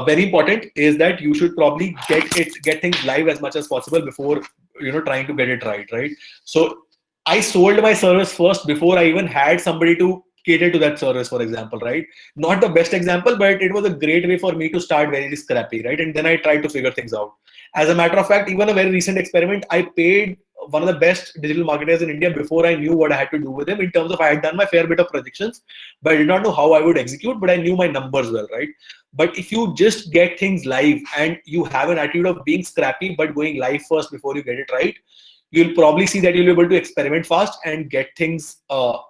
Speaker 3: Very important is that you should probably get things live as much as possible before trying to get it right. Right. So I sold my service first before I even had somebody to cater to that service, for example, right? Not the best example, but it was a great way for me to start very scrappy, right? And then I tried to figure things out. As a matter of fact, even a very recent experiment, I paid one of the best digital marketers in India before I knew what I had to do with him, in terms of I had done my fair bit of projections, but I did not know how I would execute, but I knew my numbers well, right? But if you just get things live and you have an attitude of being scrappy, but going live first before you get it right, you'll probably see that you'll be able to experiment fast and get things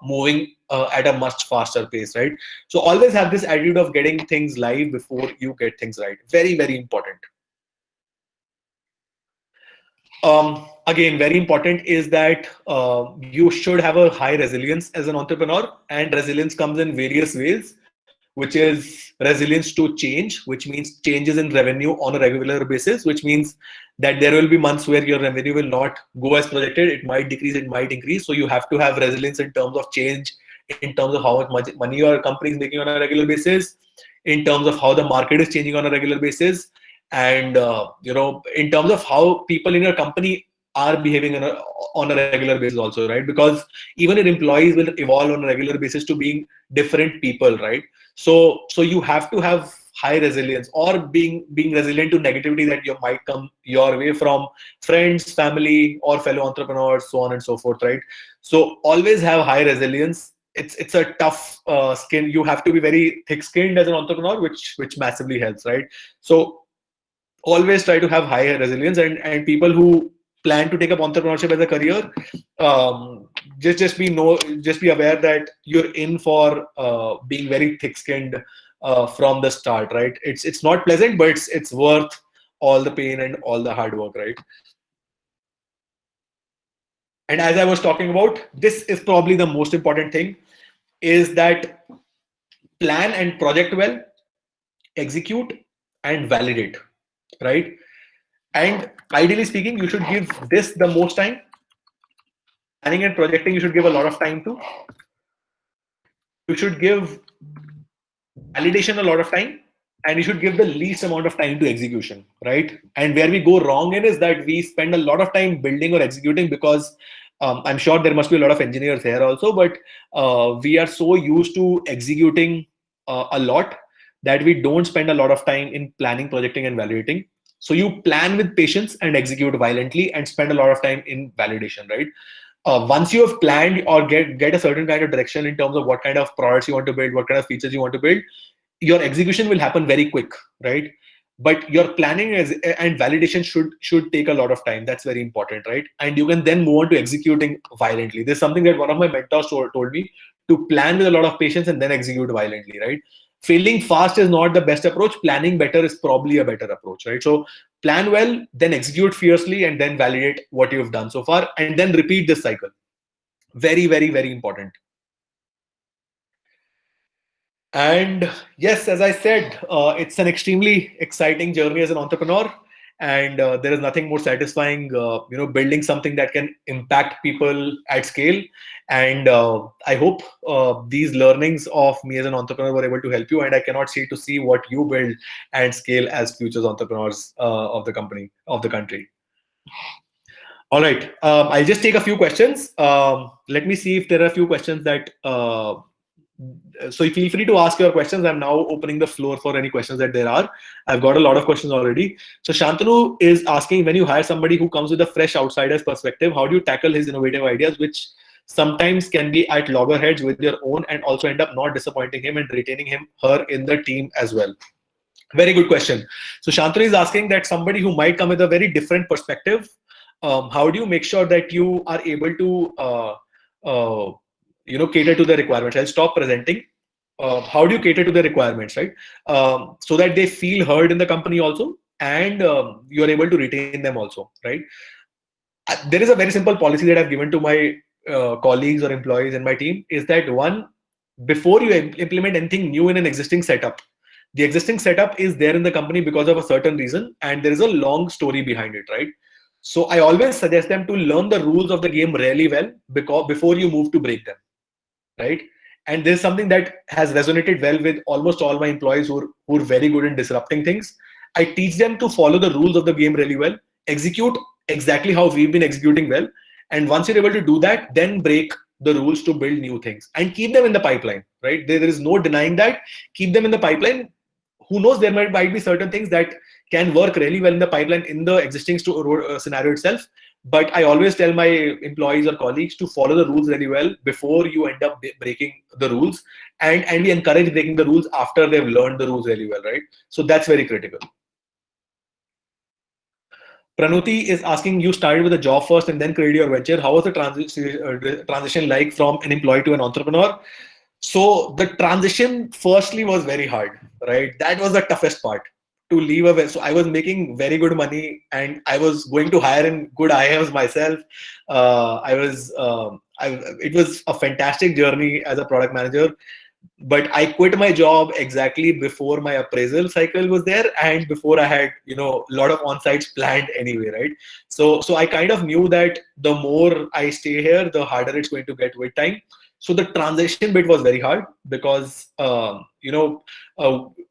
Speaker 3: moving at a much faster pace, right? So always have this attitude of getting things live before you get things right. Very, very important. Again, very important is that you should have a high resilience as an entrepreneur, and resilience comes in various ways, which is resilience to change, which means changes in revenue on a regular basis, which means that there will be months where your revenue will not go as projected. It might decrease, it might increase. So you have to have resilience in terms of change, in terms of how much money your company is making on a regular basis, in terms of how the market is changing on a regular basis, and in terms of how people in your company are behaving on a regular basis also, right? Because even your employees will evolve on a regular basis to being different people, right? So you have to have high resilience, or being resilient to negativity that you might come your way from friends, family, or fellow entrepreneurs, so on and so forth, right? So always have high resilience. It's a tough skin. You have to be very thick-skinned as an entrepreneur, which massively helps, right? So always try to have high resilience, and people who plan to take up entrepreneurship as a career, just be aware that you're in for being very thick-skinned from the start, right? It's not pleasant, but it's worth all the pain and all the hard work, right? And as I was talking about, this is probably the most important thing, is that plan and project well, execute and validate, right? And ideally speaking, you should give this the most time. Planning and projecting, you should give a lot of time to. You should give validation a lot of time, and you should give the least amount of time to execution, right? And where we go wrong in is that we spend a lot of time building or executing, because I'm sure there must be a lot of engineers here also, but we are so used to executing a lot that we don't spend a lot of time in planning, projecting, and validating. So you plan with patience and execute violently, and spend a lot of time in validation, right? Once you have planned or get a certain kind of direction in terms of what kind of products you want to build, what kind of features you want to build, your execution will happen very quick, right? But your planning and validation should take a lot of time. That's very important, right? And you can then move on to executing violently. This is something that one of my mentors told me, to plan with a lot of patience and then execute violently, right? failing fast is not the best approach. Planning better is probably a better approach, right? So plan well, then execute fiercely, and then validate what you've done so far, and then repeat this cycle. Very, very, very important. And yes, as I said, it's an extremely exciting journey as an entrepreneur, and there is nothing more satisfying, building something that can impact people at scale. And I hope these learnings of me as an entrepreneur were able to help you. And I cannot wait to see what you build and scale as futures entrepreneurs of the company, of the country. All right, I'll just take a few questions. Let me see if there are a few questions that. So feel free to ask your questions. I'm now opening the floor for any questions that there are. I've got a lot of questions already. So Shantanu is asking, when you hire somebody who comes with a fresh outsider's perspective, how do you tackle his innovative ideas, which sometimes can be at loggerheads with your own, and also end up not disappointing him and retaining him, her in the team as well? Very good question. So Shantanu is asking that somebody who might come with a very different perspective, how do you make sure that you are able to cater to the requirements? I'll stop presenting. How do you cater to the requirements, right? So that they feel heard in the company also, and you are able to retain them also, right? There is a very simple policy that I've given to my colleagues or employees in my team, is that one, before you implement anything new in an existing setup, the existing setup is there in the company because of a certain reason, and there is a long story behind it, right? So I always suggest them to learn the rules of the game really well before you move to break them, right? And this is something that has resonated well with almost all my employees who are very good in disrupting things. I teach them to follow the rules of the game really well, execute exactly how we've been executing well. And once you're able to do that, then break the rules to build new things and keep them in the pipeline, right? There is no denying that. Keep them in the pipeline. Who knows, there might be certain things that can work really well in the pipeline in the existing scenario itself. But I always tell my employees or colleagues to follow the rules really well before you end up breaking the rules, and we encourage breaking the rules after they've learned the rules really well, right? So that's very critical. Pranuti is asking, you started with a job first and then created your venture. How was the transition like from an employee to an entrepreneur? So the transition firstly was very hard, right? That was the toughest part, to leave a. So I was making very good money and I was going to hire in good IIMs myself. It was a fantastic journey as a product manager, but I quit my job exactly before my appraisal cycle was there and before I had, a lot of on-sites planned anyway, right? So I kind of knew that the more I stay here, the harder it's going to get with time. So the transition bit was very hard because,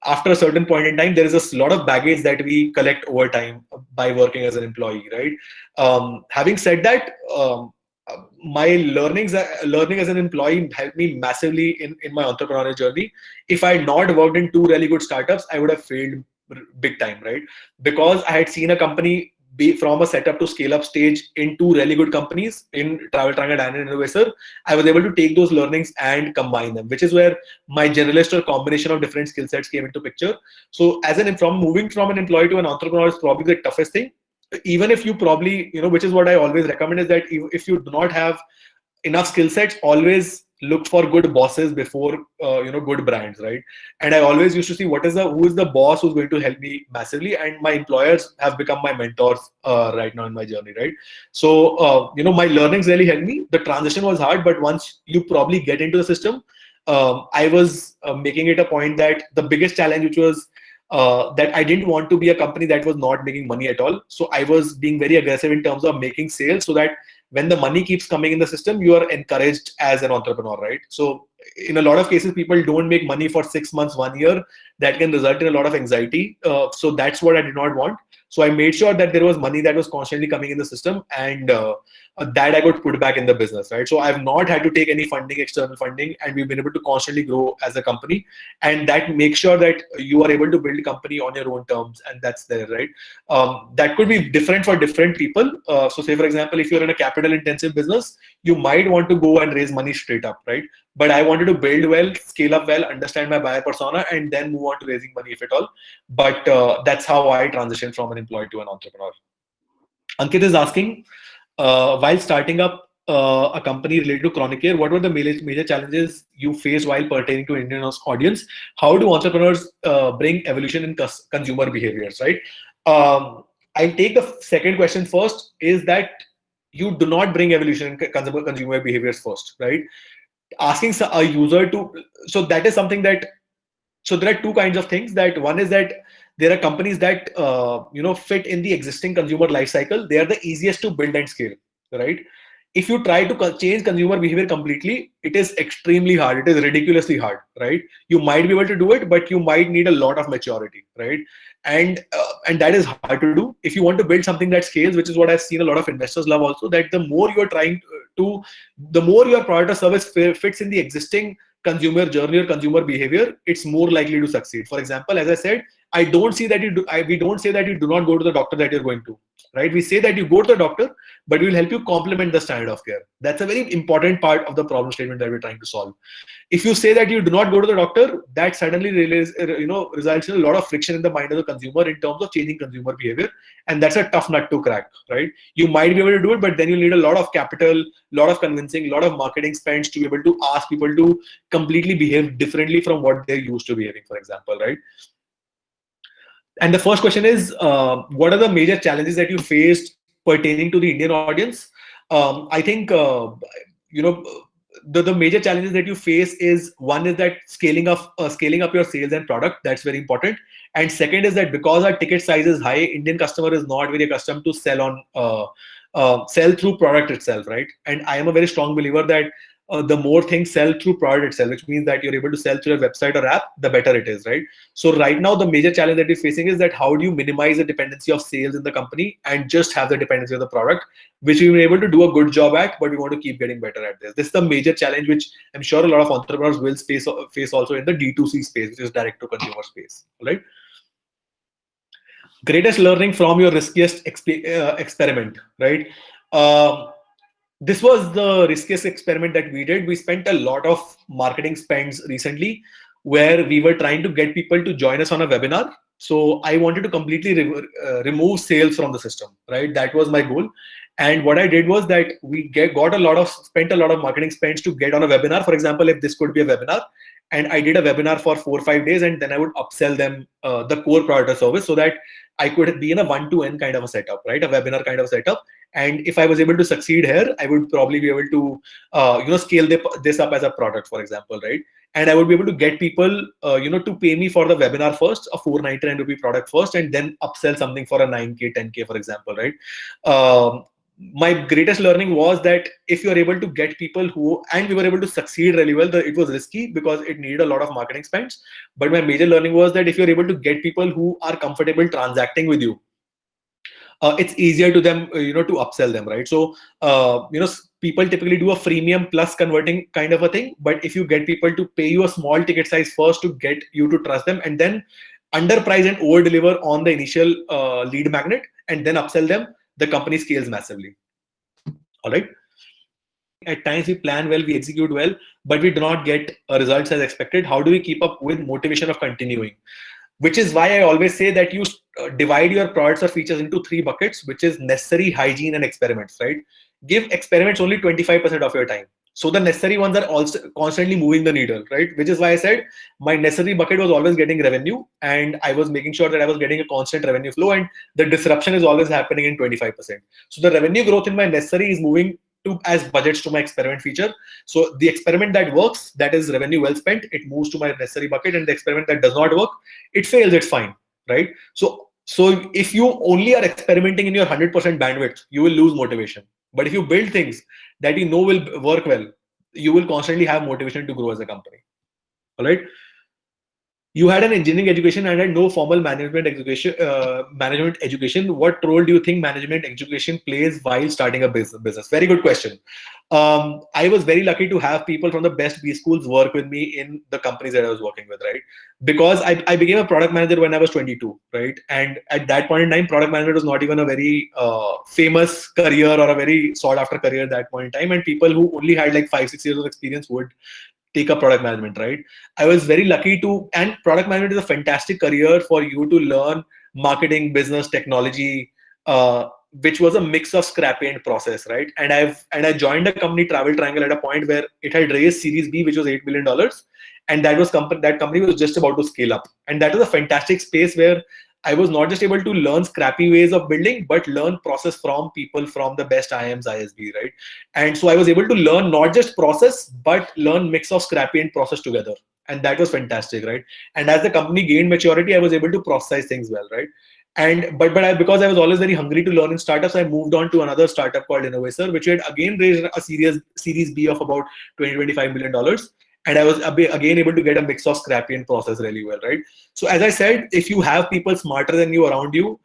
Speaker 3: after a certain point in time, there is a lot of baggage that we collect over time by working as an employee, right? Having said that, my learning as an employee helped me massively in my entrepreneurial journey. If I had not worked in two really good startups, I would have failed big time, right? Because I had seen a company be from a setup to scale up stage in two really good companies in Travel Triangle and Innovator. I was able to take those learnings and combine them, which is where my generalist or combination of different skill sets came into picture. So from moving from an employee to an entrepreneur is probably the toughest thing. Even if you probably, which is what I always recommend, is that if you do not have enough skill sets, always look for good bosses before good brands, right? And I always used to see who is the boss who's going to help me massively, and my employers have become my mentors right now in my journey, right? So my learnings really helped me. The transition was hard, but once you probably get into the system, I was making it a point that the biggest challenge, which was that I didn't want to be a company that was not making money at all. So I was being very aggressive in terms of making sales, so that when the money keeps coming in the system, you are encouraged as an entrepreneur, right? So in a lot of cases, people don't make money for 6 months, 1 year. That can result in a lot of anxiety. So that's what I did not want. So I made sure that there was money that was constantly coming in the system, and that I could put back in the business, right? So I've not had to take any funding, external funding, and we've been able to constantly grow as a company. And that makes sure that you are able to build a company on your own terms, and that's there, right? That could be different for different people. So say, for example, if you're in a capital intensive business, you might want to go and raise money straight up, right? But I wanted to build well, scale up well, understand my buyer persona, and then move on to raising money, if at all. But that's how I transitioned from an employee to an entrepreneur. Ankit is asking, while starting up a company related to chronic care, what were the major challenges you faced while pertaining to Indian audience? How do entrepreneurs bring evolution in consumer behaviors, right? I'll take the second question first, is that you do not bring evolution in consumer behaviors first, right? Asking a user to, so that is something that, so there are two kinds of things. That one is that there are companies that fit in the existing consumer life cycle. They are the easiest to build and scale, right? If you try to change consumer behavior completely, it is extremely hard. It is ridiculously hard, right? You might be able to do it, but you might need a lot of maturity, right? And that is hard to do. If you want to build something that scales, which is what I've seen a lot of investors love also, that the more you're trying to, the more your product or service fits in the existing consumer journey or consumer behavior, it's more likely to succeed. For example, as I said, I don't see that you do. We don't say that you do not go to the doctor that you're going to, right? We say that you go to the doctor, but we will help you complement the standard of care. That's a very important part of the problem statement that we're trying to solve. If you say that you do not go to the doctor, that suddenly results in a lot of friction in the mind of the consumer in terms of changing consumer behavior, and that's a tough nut to crack, right? You might be able to do it, but then you need a lot of capital, lot of convincing, a lot of marketing spends to be able to ask people to completely behave differently from what they're used to behaving, for example, right? And the first question is, what are the major challenges that you faced pertaining to the Indian audience? I think, the major challenges that you face is, one is that scaling up your sales and product. That's very important. And second is that because our ticket size is high, Indian customer is not very accustomed to sell through product itself, right? And I am a very strong believer that the more things sell through product itself, which means that you're able to sell through a website or app, the better it is, right? So right now, the major challenge that we're facing is that how do you minimize the dependency of sales in the company and just have the dependency of the product, which we've been able to do a good job at, but we want to keep getting better at this. This is the major challenge, which I'm sure a lot of entrepreneurs will face also in the D2C space, which is direct to consumer space, right? Greatest learning from your riskiest experiment, right? This was the riskiest experiment that we did. We spent a lot of marketing spends recently where we were trying to get people to join us on a webinar. So I wanted to completely remove sales from the system, right? That was my goal. And what I did was that we spent a lot of marketing spends to get on a webinar. For example, if this could be a webinar, and I did a webinar for 4 or 5 days, and then I would upsell them the core product or service so that I could be in a one-to-one kind of a setup, right? A webinar kind of setup. And if I was able to succeed here, I would probably be able to, scale this up as a product, for example, right? And I would be able to get people, to pay me for the webinar first, a 499 rupee product first, and then upsell something for a 9K, 10K, for example, right? My greatest learning was that if you're able to get people and we were able to succeed really well, it was risky because it needed a lot of marketing spends. But my major learning was that if you're able to get people who are comfortable transacting with you, it's easier to them, to upsell them, right? So, people typically do a freemium plus converting kind of a thing. But if you get people to pay you a small ticket size first to get you to trust them, and then underprice and over deliver on the initial lead magnet, and then upsell them, the company scales massively. All right. At times we plan well, we execute well, but we do not get results as expected. How do we keep up with motivation of continuing? Which is why I always say that you divide your products or features into 3 buckets, which is necessary, hygiene, and experiments, right? Give experiments only 25% of your time. So the necessary ones are also constantly moving the needle, right? Which is why I said my necessary bucket was always getting revenue, and I was making sure that I was getting a constant revenue flow, and the disruption is always happening in 25%. So the revenue growth in my necessary is moving as budgets to my experiment feature. So the experiment that works, that is revenue well spent, it moves to my necessary bucket, and the experiment that does not work, it fails, it's fine, right? So if you only are experimenting in your 100% bandwidth, you will lose motivation. But if you build things that you know will work well, you will constantly have motivation to grow as a company. All right. You had an engineering education and had no formal management education. What role do you think management education plays while starting a business? Very good question. I was very lucky to have people from the best B schools work with me in the companies that I was working with, right? Because I became a product manager when I was 22, right? And at that point in time, product manager was not even a very famous career or a very sought after career at that point in time. And people who only had like 5-6 years of experience would take up product management, right? I was very lucky and product management is a fantastic career for you to learn marketing, business, technology, which was a mix of scrappy and process, right? And I joined a company, Travel Triangle, at a point where it had raised Series B, which was $8 million, and that company was just about to scale up. And that was a fantastic space where I was not just able to learn scrappy ways of building, but learn process from people from the best IIMs, ISB, right? And so I was able to learn not just process, but learn mix of scrappy and process together. And that was fantastic, right? And as the company gained maturity, I was able to process things well, right? And because I was always very hungry to learn in startups, I moved on to another startup called Innovaser, which had again raised a series B of about $25 million. And I was again able to get a mix of scrappy and process really well, right? So as I said, if you have people smarter than you around you,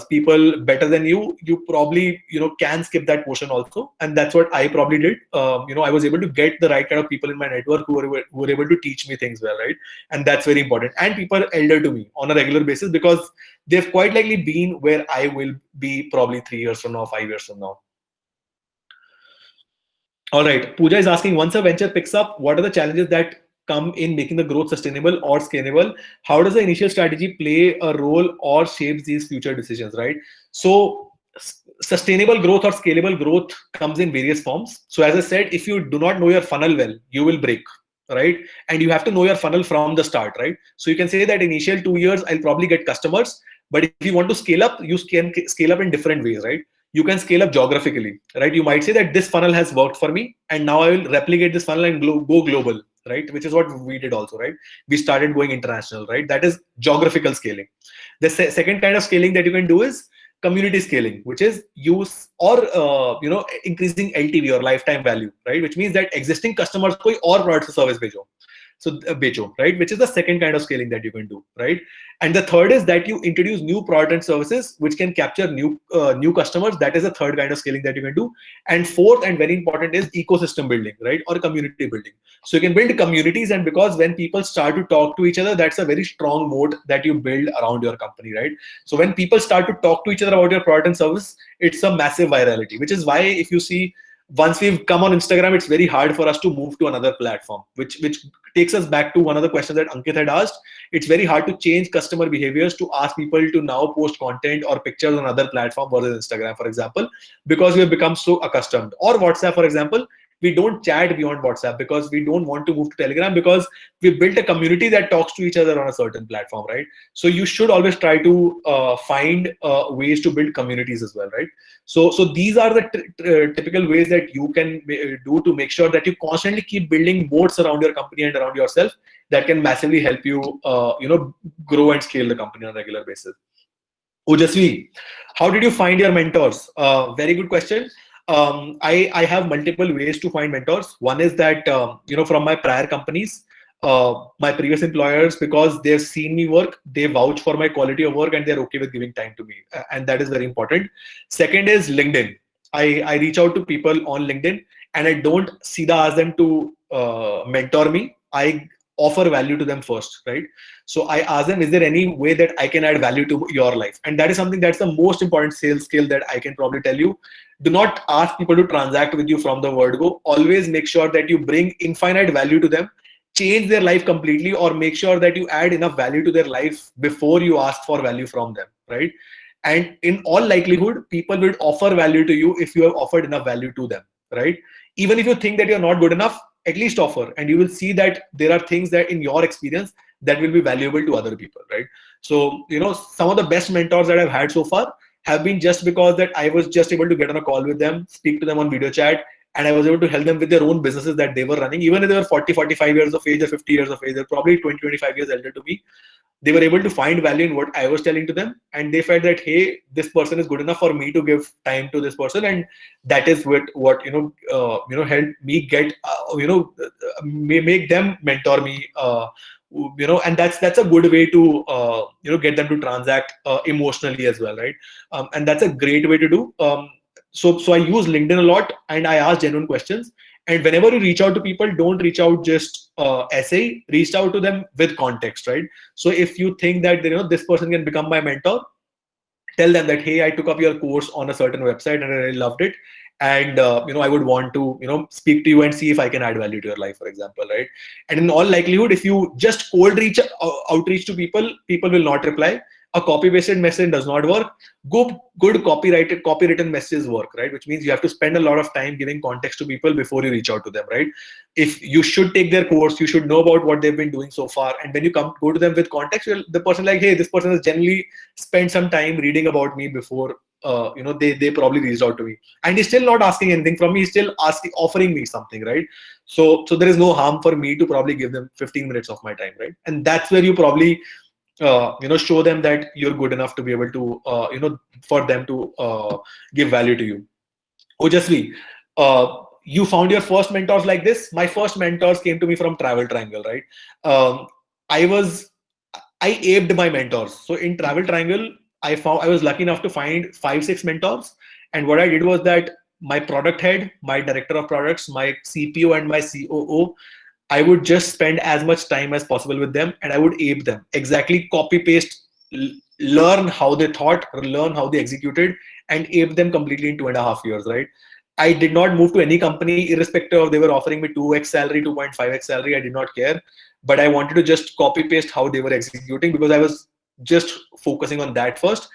Speaker 3: people better than you, you probably can skip that portion also, and that's what I probably did. I was able to get the right kind of people in my network who were able to teach me things well, right? And that's very important. And people elder to me on a regular basis, because they've quite likely been where I will be probably 3 years from now, 5 years from now. All right, Pooja is asking, once a venture picks up, what are the challenges that come in making the growth sustainable or scalable? How does the initial strategy play a role or shapes these future decisions, right? So sustainable growth or scalable growth comes in various forms. So as I said, if you do not know your funnel well, you will break, right? And you have to know your funnel from the start, right? So you can say that initial 2 years, I'll probably get customers, but if you want to scale up, you can scale up in different ways, right? You can scale up geographically, right? You might say that this funnel has worked for me, and now I will replicate this funnel and go global, right? Which is what we did also, right? We started going international, right? That is geographical scaling. The second kind of scaling that you can do is community scaling, which is use or increasing LTV or lifetime value, right? Which means that existing customers koi aur product or service becho. So becho, right? Which is the second kind of scaling that you can do, right? And the third is that you introduce new product and services which can capture new customers. That is the third kind of scaling that you can do. And fourth and very important is ecosystem building, right? Or community building. So you can build communities, and because when people start to talk to each other, that's a very strong moat that you build around your company, right? So when people start to talk to each other about your product and service, it's a massive virality, which is why if you see, once we've come on Instagram, it's very hard for us to move to another platform, which takes us back to one of the questions that Ankit had asked. It's very hard to change customer behaviors to ask people to now post content or pictures on other platform versus Instagram, for example, because we have become so accustomed. Or WhatsApp, for example, we don't chat beyond WhatsApp because we don't want to move to Telegram, because we built a community that talks to each other on a certain platform, right? So you should always try to find ways to build communities as well, right? So these are the typical ways that you can do to make sure that you constantly keep building moats around your company and around yourself that can massively help you, grow and scale the company on a regular basis. Ojasvi, how did you find your mentors? Very good question. I have multiple ways to find mentors. One is that, from my prior companies, my previous employers, because they've seen me work, they vouch for my quality of work and they're okay with giving time to me. And that is very important. Second is LinkedIn. I reach out to people on LinkedIn, and I don't ask them to mentor me. I offer value to them first, right? So I ask them, is there any way that I can add value to your life? And that is something that's the most important sales skill that I can probably tell you. Do not ask people to transact with you from the word go. Always make sure that you bring infinite value to them, change their life completely, or make sure that you add enough value to their life before you ask for value from them, right? And in all likelihood, people will offer value to you if you have offered enough value to them, right? Even if you think that you're not good enough, at least offer, and you will see that there are things that in your experience that will be valuable to other people, right? So, some of the best mentors that I've had so far have been just because that I was just able to get on a call with them, speak to them on video chat, and I was able to help them with their own businesses that they were running. Even if they were 40, 45 years of age or 50 years of age, they're probably 20, 25 years elder to me. They were able to find value in what I was telling to them, and they felt that, hey, this person is good enough for me to give time to this person, and that is what helped me get, make them mentor me, and that's a good way to get them to transact emotionally as well, right? And that's a great way to do. So I use LinkedIn a lot, and I ask genuine questions. And whenever you reach out to people, don't reach out just essay, reach out to them with context, right? So if you think that this person can become my mentor, tell them that, hey, I took up your course on a certain website and I really loved it, and I would want to speak to you and see if I can add value to your life, for example, right? And in all likelihood, if you just cold outreach to people will not reply. a copy-pasted message does not work. Good copywritten messages work, right? Which means you have to spend a lot of time giving context to people before you reach out to them, right? If you should take their course, you should know about what they've been doing so far, and when you go to them with context, the person like, hey, this person has generally spent some time reading about me before they probably reached out to me, and he's still not asking anything from me. He's still offering me something, right? So there is no harm for me to probably give them 15 minutes of my time, right? And that's where you probably show them that you're good enough to be able to for them to give value to you. Ojasvi, you found your first mentors like this. My first mentors came to me from Travel Triangle, right? I aped my mentors. So in Travel Triangle, I was lucky enough to find 5-6 mentors, and what I did was that my product head, my director of products, my CPO, and my COO, I would just spend as much time as possible with them, and I would ape them. Exactly, copy paste, learn how they thought, learn how they executed, and ape them completely in 2.5 years, right? I did not move to any company, irrespective of they were offering me 2x salary, 2.5x salary. I did not care, but I wanted to just copy paste how they were executing because I was just focusing on that first.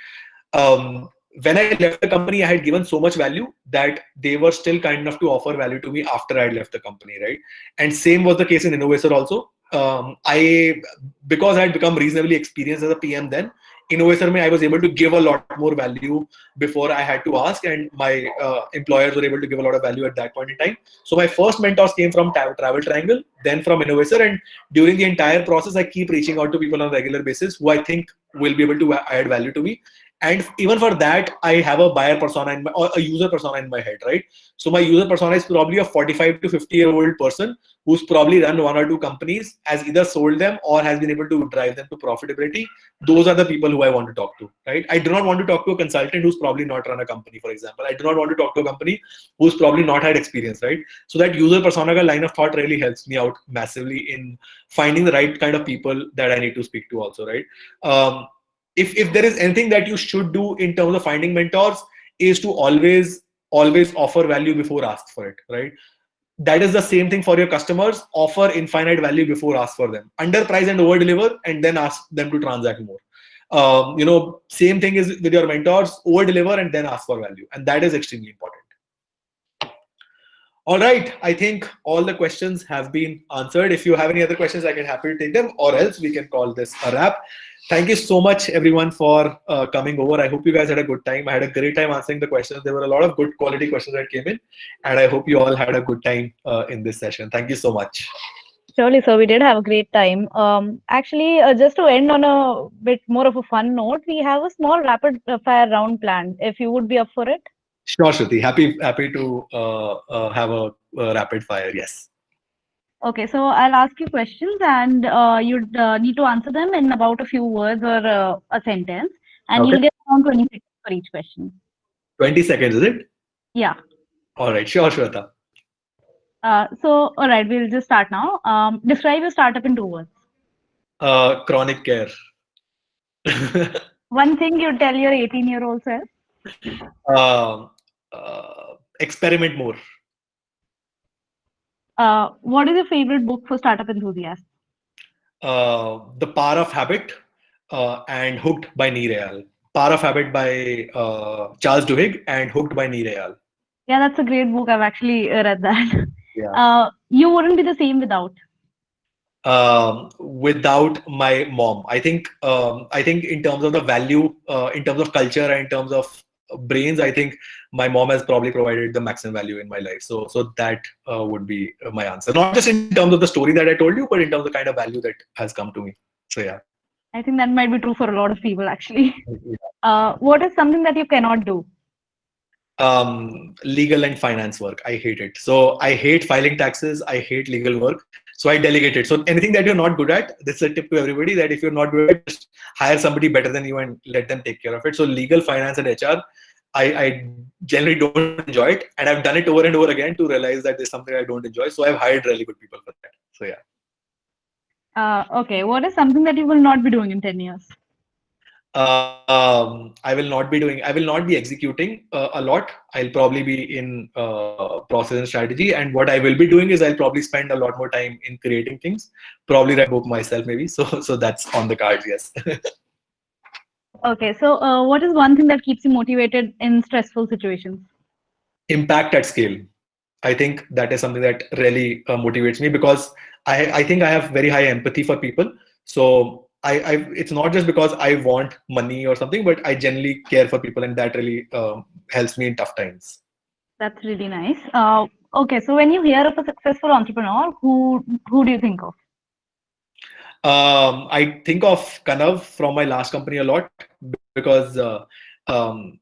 Speaker 3: When I left the company, I had given so much value that they were still kind enough to offer value to me after I had left the company, right? And same was the case in Innovator also. Because I had become reasonably experienced as a PM then, Innovator I was able to give a lot more value before I had to ask, and my employers were able to give a lot of value at that point in time. So my first mentors came from Travel Triangle, then from Innovator, and during the entire process, I keep reaching out to people on a regular basis who I think will be able to add value to me. And even for that, I have a buyer persona or a user persona in my head, right? So my user persona is probably a 45 to 50-year-old person who's probably run 1 or 2 companies, has either sold them or has been able to drive them to profitability. Those are the people who I want to talk to, right? I do not want to talk to a consultant who's probably not run a company, for example. I do not want to talk to a company who's probably not had experience, right? So that user persona line of thought really helps me out massively in finding the right kind of people that I need to speak to also, right? If there is anything that you should do in terms of finding mentors, is to always offer value before ask for it, right? That is the same thing for your customers. Offer infinite value before ask for them. Underprice and over deliver, and then ask them to transact more. Same thing is with your mentors. Over deliver and then ask for value, and that is extremely important. All right, I think all the questions have been answered. If you have any other questions, I can happy to take them, or else we can call this a wrap. Thank you so much, everyone, for coming over. I hope you guys had a good time. I had a great time answering the questions. There were a lot of good quality questions that came in, and I hope you all had a good time in this session. Thank you so much.
Speaker 1: Surely, sir, we did have a great time. Actually, just to end on a bit more of a fun note, we have a small rapid fire round planned. If you would be up for it.
Speaker 3: Sure, Shruti. Happy to have a rapid fire. Yes.
Speaker 1: Okay, so I'll ask you questions, and you'd need to answer them in about a few words or a sentence, and
Speaker 3: Okay.
Speaker 1: you'll get around 20 seconds for each question.
Speaker 3: 20 seconds, is it?
Speaker 1: Yeah.
Speaker 3: All right. Sure, Shweta.
Speaker 1: So, all right, we'll just start now. Describe your startup in 2 words.
Speaker 3: Chronic care.
Speaker 1: One thing you'd tell your 18-year-old self.
Speaker 3: Experiment more.
Speaker 1: What is your favorite book for startup enthusiasts?
Speaker 3: The Power of Habit and Hooked by Nir Eyal. Power of Habit by Charles Duhigg and Hooked by Nir Eyal.
Speaker 1: Yeah, that's a great book. I've actually read that.
Speaker 3: Yeah.
Speaker 1: You wouldn't be the same without.
Speaker 3: Without my mom. I think in terms of the value, in terms of culture, and in terms of brains, I think my mom has probably provided the maximum value in my life. So that would be my answer. Not just in terms of the story that I told you, but in terms of the kind of value that has come to me. So yeah.
Speaker 1: I think that might be true for a lot of people actually. What is something that you cannot do?
Speaker 3: Legal and finance work. I hate it. So I hate filing taxes. I hate legal work. So I delegate it. So anything that you're not good at, this is a tip to everybody, that if you're not good at it, just hire somebody better than you and let them take care of it. So legal, finance, and HR, I generally don't enjoy it. And I've done it over and over again to realize that there's something I don't enjoy. So I've hired really good people for that. So yeah.
Speaker 1: Okay. What is something that you will not be doing in 10 years?
Speaker 3: I will not be executing a lot. I'll probably be in process and strategy. And what I will be doing is I'll probably spend a lot more time in creating things. Probably write a book myself, maybe. So that's on the cards, yes.
Speaker 1: Okay, so what is one thing that keeps you motivated in stressful situations?
Speaker 3: Impact at scale. I think that is something that really motivates me because I think I have very high empathy for people. So it's not just because I want money or something, but I genuinely care for people, and that really helps me in tough times.
Speaker 1: That's really nice. Okay, so when you hear of a successful entrepreneur, who do you think of?
Speaker 3: I think of Kanav from my last company a lot because um,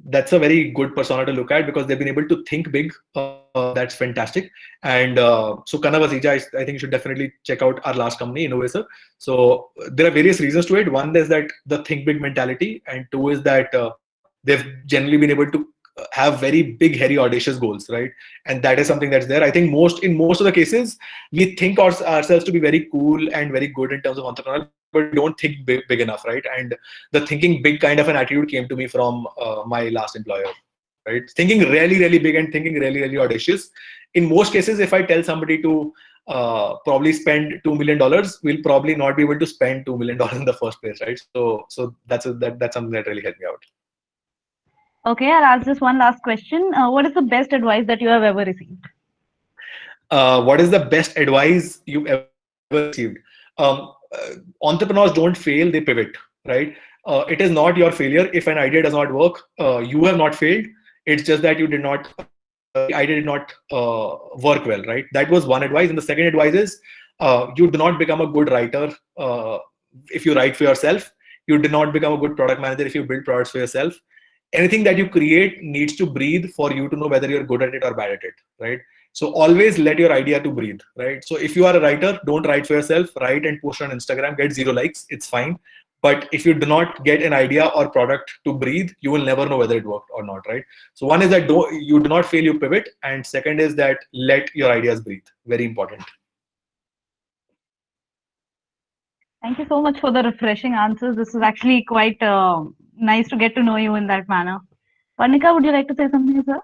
Speaker 3: that's a very good persona to look at because they've been able to think big. That's fantastic. And so Kanav Azija, I think you should definitely check out our last company, Innovator. So there are various reasons to it. One is that the think big mentality, and two is that they've generally been able to have very big, hairy, audacious goals, right? And that is something that's there. I think in most of the cases, we think ourselves to be very cool and very good in terms of entrepreneurial, but we don't think big enough, right? And the thinking big kind of an attitude came to me from my last employer, right? Thinking really, really big and thinking really, really audacious. In most cases, if I tell somebody to probably spend $2 million, we'll probably not be able to spend $2 million in the first place, right? So that's something that really helped me out.
Speaker 1: Okay, I'll ask just one last question. What is the best advice that you have ever received?
Speaker 3: What is the best advice you've ever received? Entrepreneurs don't fail, they pivot, right? It is not your failure if an idea does not work. You have not failed. It's just that you did not, the idea did not work well, right? That was one advice. And the second advice is you do not become a good writer if you write for yourself. You do not become a good product manager if you build products for yourself. Anything that you create needs to breathe for you to know whether you're good at it or bad at it, right? So always let your idea to breathe, right? So if you are a writer, don't write for yourself, write and post on Instagram, get 0 likes, it's fine. But if you do not get an idea or product to breathe, you will never know whether it worked or not, right? So one is that you do not fail, you pivot. And second is that let your ideas breathe. Very important.
Speaker 1: Thank you so much for the refreshing answers. This is actually quite nice to get to know you in that manner. Parnika, would you like to say something as well?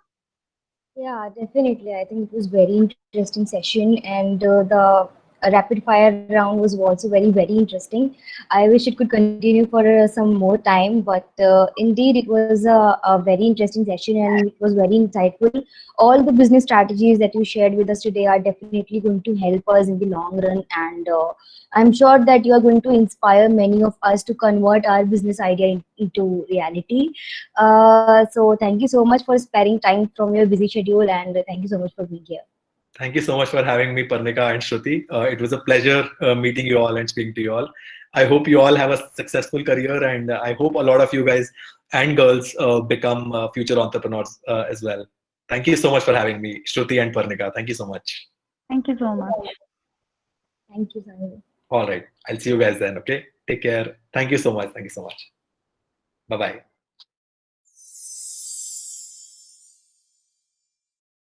Speaker 2: Yeah, definitely. I think it was very interesting session, and the rapid fire round was also very interesting. I wish it could continue for some more time, but indeed it was a very interesting session and it was very insightful. All the business strategies that you shared with us today are definitely going to help us in the long run, and I'm sure that you are going to inspire many of us to convert our business idea into reality. So thank you so much for sparing time from your busy schedule, and thank you so much for being here.
Speaker 3: Thank you so much for having me, Parnika and Shruti. It was a pleasure meeting you all and speaking to you all. I hope you all have a successful career, and I hope a lot of you guys and girls become future entrepreneurs as well. Thank you so much for having me, Shruti and Parnika. Thank you so much.
Speaker 1: Thank you so much.
Speaker 2: Thank you, Sanjay.
Speaker 3: All right. I'll see you guys then. Okay. Take care. Thank you so much. Thank you so much. Bye bye.